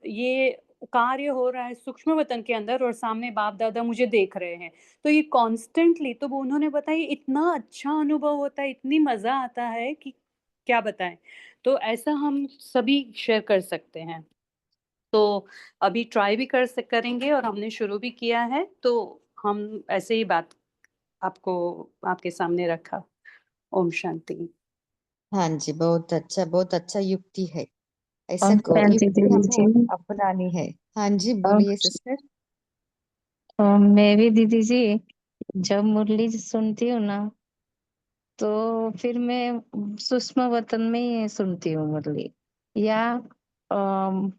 ये कार्य हो रहा है सूक्ष्म वतन के अंदर और सामने बाप दादा मुझे देख रहे हैं। तो ये कॉन्स्टेंटली, तो वो उन्होंने बताया इतना अच्छा अनुभव होता है, इतनी मजा आता है कि क्या बताएं। तो ऐसा हम सभी शेयर कर सकते हैं। तो अभी ट्राई भी करेंगे और हमने शुरू भी किया है, तो हम ऐसे ही बात आपको आपके सामने रखा। ओम शांति। हाँ जी, बहुत अच्छा युक्ति है। ऐसा ओम शांति युक्ति दीदी जी। हमें अपनानी है। हाँ जी, ओम बोलिए सिस्टर। मैं भी दीदी जी जब मुरली सुनती हूँ ना, तो फिर मैं सूक्ष्म वतन में ही सुनती हूँ मुरली, या अम,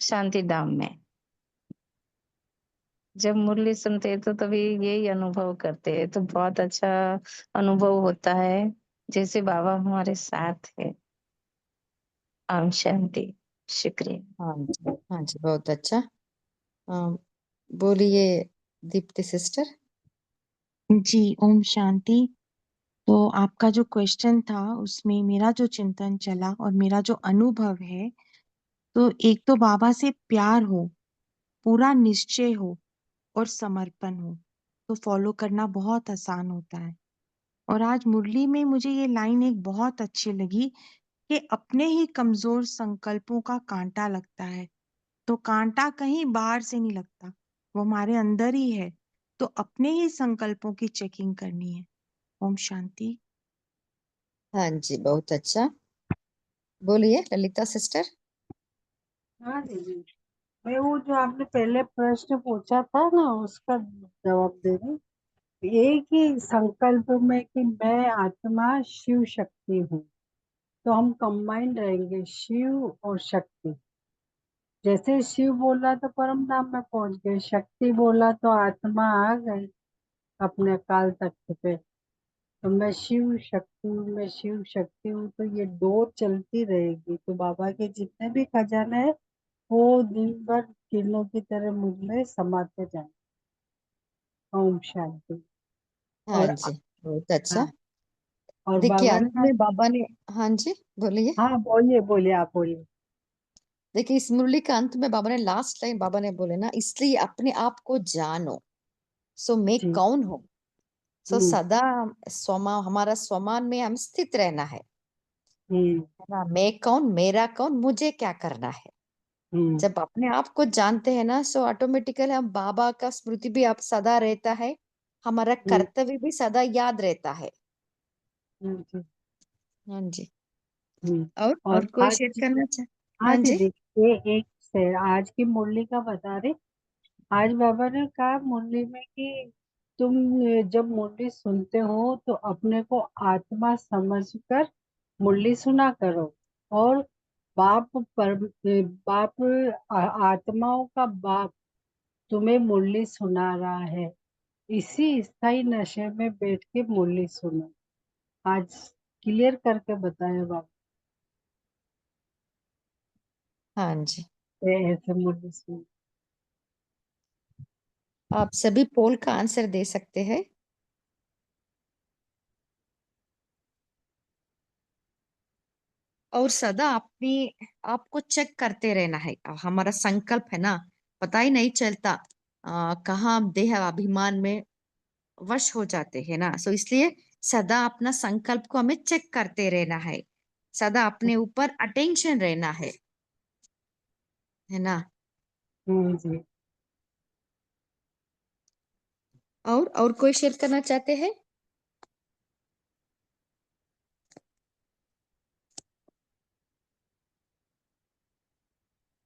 शांति धाम में जब मुरली सुनते हैं तो तभी यही अनुभव करते हैं, तो बहुत अच्छा अनुभव होता है, जैसे बाबा हमारे साथ है। ओम शांति। शुक्रिया। हाँ जी, बहुत अच्छा। बोलिए दीप्ति सिस्टर। जी, ओम शांति। तो आपका जो क्वेश्चन था उसमें मेरा जो चिंतन चला और मेरा जो अनुभव है, तो एक तो बाबा से प्यार हो, पूरा निश्चय हो और समर्पण हो, तो फॉलो करना बहुत आसान होता है। और आज मुरली में मुझे ये लाइन एक बहुत अच्छी लगी कि अपने ही कमजोर संकल्पों का कांटा लगता है, तो कांटा कहीं बाहर से नहीं लगता, वो हमारे अंदर ही है। तो अपने ही संकल्पों की चेकिंग करनी है। ओम शांति। हाँ जी, बहुत अच्छा। बोलिए ललिता सिस्टर। हाँ दीदी, मैं वो जो आपने पहले प्रश्न पूछा था ना, उसका जवाब दे रही हूँ। एक ही संकल्प में कि मैं आत्मा शिव शक्ति हूँ, तो हम कंबाइंड रहेंगे शिव और शक्ति। जैसे शिव बोला तो परम धाम में पहुंच गए, शक्ति बोला तो आत्मा आ गई अपने काल तख्त पे। तो मैं शिव शक्ति हूँ, मैं शिव शक्ति हूँ, तो ये दो चलती रहेगी। तो बाबा के जितने भी खजाने हैं वो दिन भर किरणों की तरह मुझ में समाते जाए। ओम शांति। हाँ और जी, बहुत अच्छा। हाँ, और देखिए बाबा अंत ने, में बाबा ने, हाँ जी बोलिए। हाँ बोलिए बोलिए, आप बोलिए। देखिए इस मुरली का अंत में बाबा ने लास्ट लाइन बाबा ने बोले ना, इसलिए अपने आप को जानो। सो मैं जी। कौन हूँ। सो हम्म। सदा हमारा स्वमान में हम स्थित रहना है। हम्म है ना। मैं कौन, मेरा कौन, मुझे क्या करना है। हम्म जब अपने आप को जानते हैं ना, सो ऑटोमेटिकली हम बाबा का स्मृति भी आप सदा रहता है, हमारा हम्म कर्तव्य भी सदा याद रहता है। जी, हाँ जी। हम्म। और और कोई शेयर आज, करना चाह। हाँ हाँ जी। दीदी, ये एक से आज की मुरली का बता रहे। आज बाबा ने कहा मुरली में कि तुम जब मुरली सुनते हो तो अपने को आत्मा समझकर मुरली सुना करो। और बाप पर बाप आत्माओं का बाप तुम्हें मुरली सुना रहा है। इसी स्थायी नशे में बैठ के मुरली सुनो। आज क्लियर करके बताया बाप, हाँ जी। ऐसे मुरली सुनो। आप सभी पोल का आंसर दे सकते हैं। और सदा अपनी आपको चेक करते रहना है। हमारा संकल्प है ना, पता ही नहीं चलता कहाँ हम देह अभिमान में वश हो जाते हैं ना। सो इसलिए सदा अपना संकल्प को हमें चेक करते रहना है, सदा अपने ऊपर अटेंशन रहना है ना। जी। और कोई शेयर करना चाहते हैं।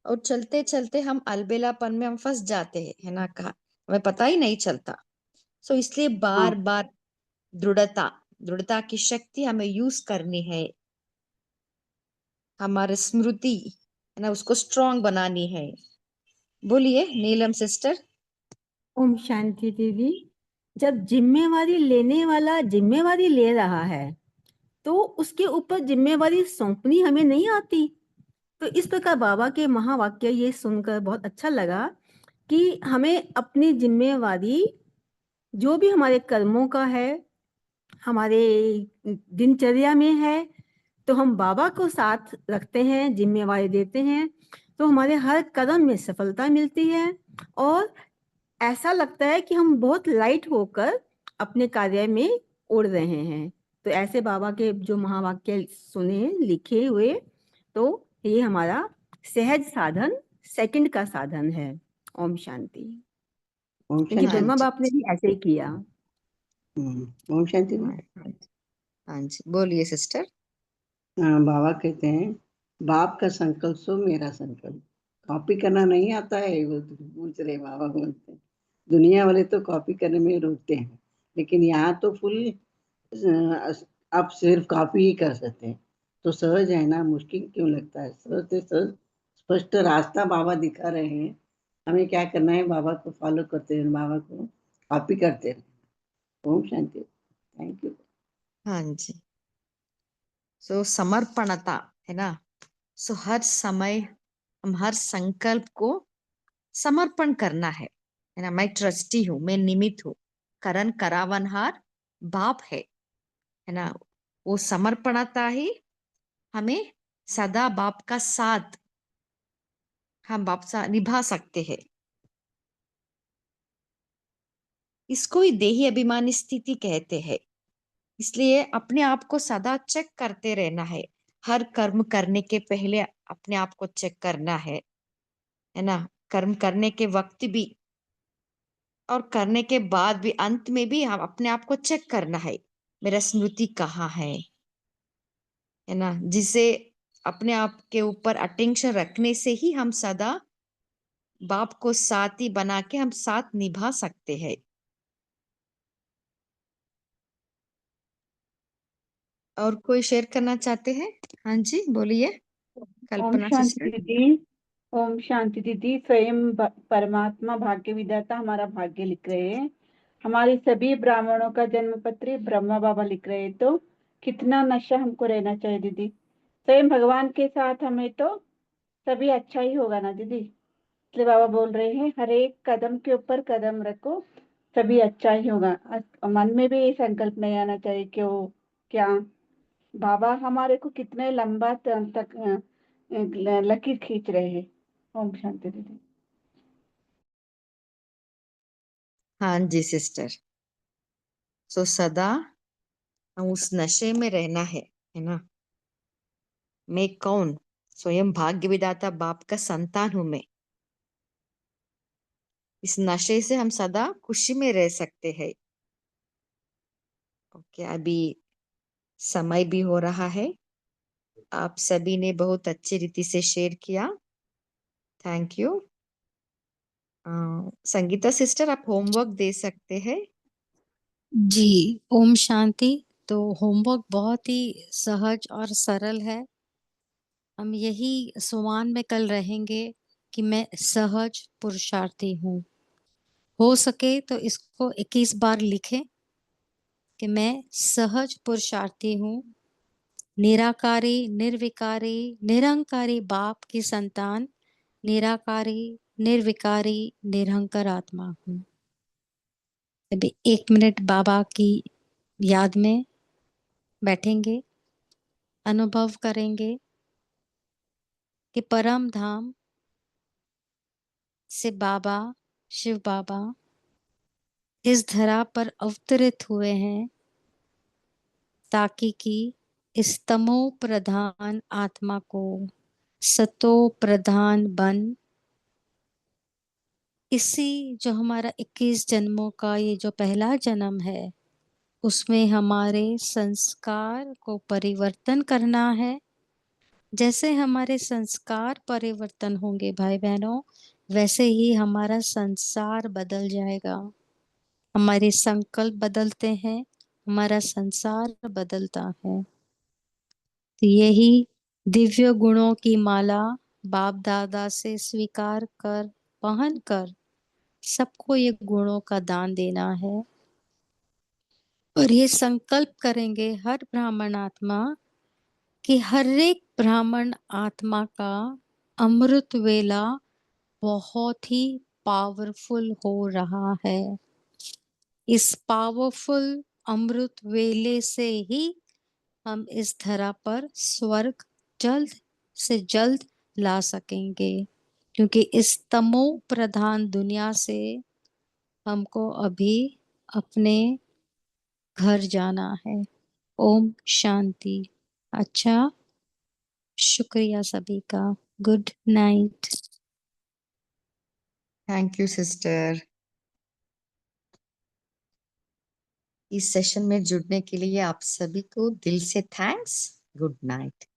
और चलते चलते हम अलबेलापन में हम फंस जाते हैं, है ना। कहा हमें पता ही नहीं चलता। सो इसलिए हाँ बार बार दृढ़ता दृढ़ता की शक्ति हमें यूज करनी है। हमारे स्मृति है ना, उसको स्ट्रांग बनानी है। बोलिए नीलम सिस्टर। ओम शांति दीदी। जब जिम्मेवारी लेने वाला जिम्मेवारी ले रहा है तो उसके ऊपर जिम्मेवारी सौंपनी हमें नहीं आती। तो इस प्रकार बाबा के महावाक्य ये सुनकर बहुत अच्छा लगा कि हमें अपनी जिम्मेवारी जो भी हमारे कर्मों का है, हमारे दिनचर्या में है, तो हम बाबा को साथ रखते हैं, जिम्मेवारी देते हैं, तो हमारे हर कदम में सफलता मिलती है। और ऐसा लगता है कि हम बहुत लाइट होकर अपने कार्य में उड़ रहे हैं। तो ऐसे बाबा के जो महावाक्य सुने लिखे हुए, तो ये हमारा सहज साधन, सेकंड का साधन है। ओम शांति। ओम क्योंकि हाँ शांति। ब्रह्मा जी। बाप ने भी ऐसे ही किया। ओम शांति जी। हाँ जी, बोलिए सिस्टर। बाबा कहते हैं बाप का संकल्प सो मेरा संकल्प। कॉपी करना नहीं आता है, वो पूछ रहे बाबा बोलते हैं। दुनिया वाले तो कॉपी करने में रोकते हैं, लेकिन यहाँ तो फुल आप सिर्फ कॉपी ही कर सकते हैं। तो सहज है ना, मुश्किल क्यों लगता है। सहज से सहज स्पष्ट रास्ता बाबा दिखा रहे हैं। हमें क्या करना है, बाबा को फॉलो करते हैं, बाबा को कॉपी करते हैं। ओम शांति। Thank you. हाँ जी। सो समर्पणता है ना। सो हर समय हम हर संकल्प को समर्पण करना है ना। मैं ट्रस्टी हूँ, मैं निमित्त हूँ, करण करावनहार बाप है ना। वो समर्पणता ही हमें सदा बाप का साथ हम बाप सा निभा सकते हैं। इसको ही देही अभिमानी स्थिति कहते हैं। इसलिए अपने आप को सदा चेक करते रहना है। हर कर्म करने के पहले अपने आप को चेक करना है ना। कर्म करने के वक्त भी और करने के बाद भी, अंत में भी हम अपने आप को चेक करना है, मेरा स्मृति कहाँ है ना। जिसे अपने आप के ऊपर अटेंशन रखने से ही हम सदा बाप को साथी बना के हम साथ निभा सकते हैं। और कोई शेयर करना चाहते हैं। हाँ जी, बोलिए ओम कल्पना शांति सिस्टर। दीदी। ओम शांति दीदी। स्वयं परमात्मा भाग्य विधाता हमारा भाग्य लिख रहे हैं। हमारे सभी ब्राह्मणों का जन्म पत्री ब्रह्मा बाबा लिख रहे हैं। तो कितना नशा हमको रहना चाहिए दीदी। स्वयं भगवान के साथ हमें तो सभी अच्छा ही होगा ना दीदी। इसलिए बाबा बोल रहे हैं हर एक कदम के ऊपर कदम रखो, सभी अच्छा ही होगा। मन में भी ये संकल्प नहीं आना चाहिए कि वो क्या, बाबा हमारे को कितने लंबा तक लकीर खींच रहे हैं। ओम शांति दीदी। हाँ जी सिस्टर। सो सदा हम उस नशे में रहना है ना। मैं कौन? स्वयं भाग्य विधाता बाप का संतान हूं मैं। इस नशे से हम सदा खुशी में रह सकते हैं। ओके, अभी समय भी हो रहा है। आप सभी ने बहुत अच्छी रीति से शेयर किया, थैंक यू। संगीता सिस्टर, आप होमवर्क दे सकते हैं। जी, ओम शांति। तो होमवर्क बहुत ही सहज और सरल है। हम यही सुमान में कल रहेंगे कि मैं सहज पुरुषार्थी हूँ। हो सके तो इसको 21 बार लिखें कि मैं सहज पुरुषार्थी हूँ, निराकारी, निर्विकारी, निरंकारी बाप की संतान, निराकारी, निर्विकारी, निरंकार आत्मा हूँ। अभी 1 मिनट बाबा की याद में बैठेंगे, अनुभव करेंगे कि परम धाम से बाबा, शिव बाबा इस धरा पर अवतरित हुए हैं ताकि कि इस तमो प्रधान आत्मा को सतो प्रधान बन इसी जो हमारा 21 जन्मों का ये जो पहला जन्म है उसमें हमारे संस्कार को परिवर्तन करना है। जैसे हमारे संस्कार परिवर्तन होंगे भाई बहनों, वैसे ही हमारा संसार बदल जाएगा। हमारे संकल्प बदलते हैं, हमारा संसार बदलता है। तो यही दिव्य गुणों की माला बाप दादा से स्वीकार कर, पहन कर सबको ये गुणों का दान देना है। और ये संकल्प करेंगे हर ब्राह्मण आत्मा कि हर एक ब्राह्मण आत्मा का अमृत वेला बहुत ही पावरफुल हो रहा है। इस पावरफुल अमृत वेले से ही हम इस धरा पर स्वर्ग जल्द से जल्द ला सकेंगे, क्योंकि इस तमो प्रधान दुनिया से हमको अभी अपने घर जाना है। ओम शांति। अच्छा, शुक्रिया सभी का। Good night. Thank you sister. इस सेशन में जुड़ने के लिए आप सभी को दिल से थैंक्स। Good night.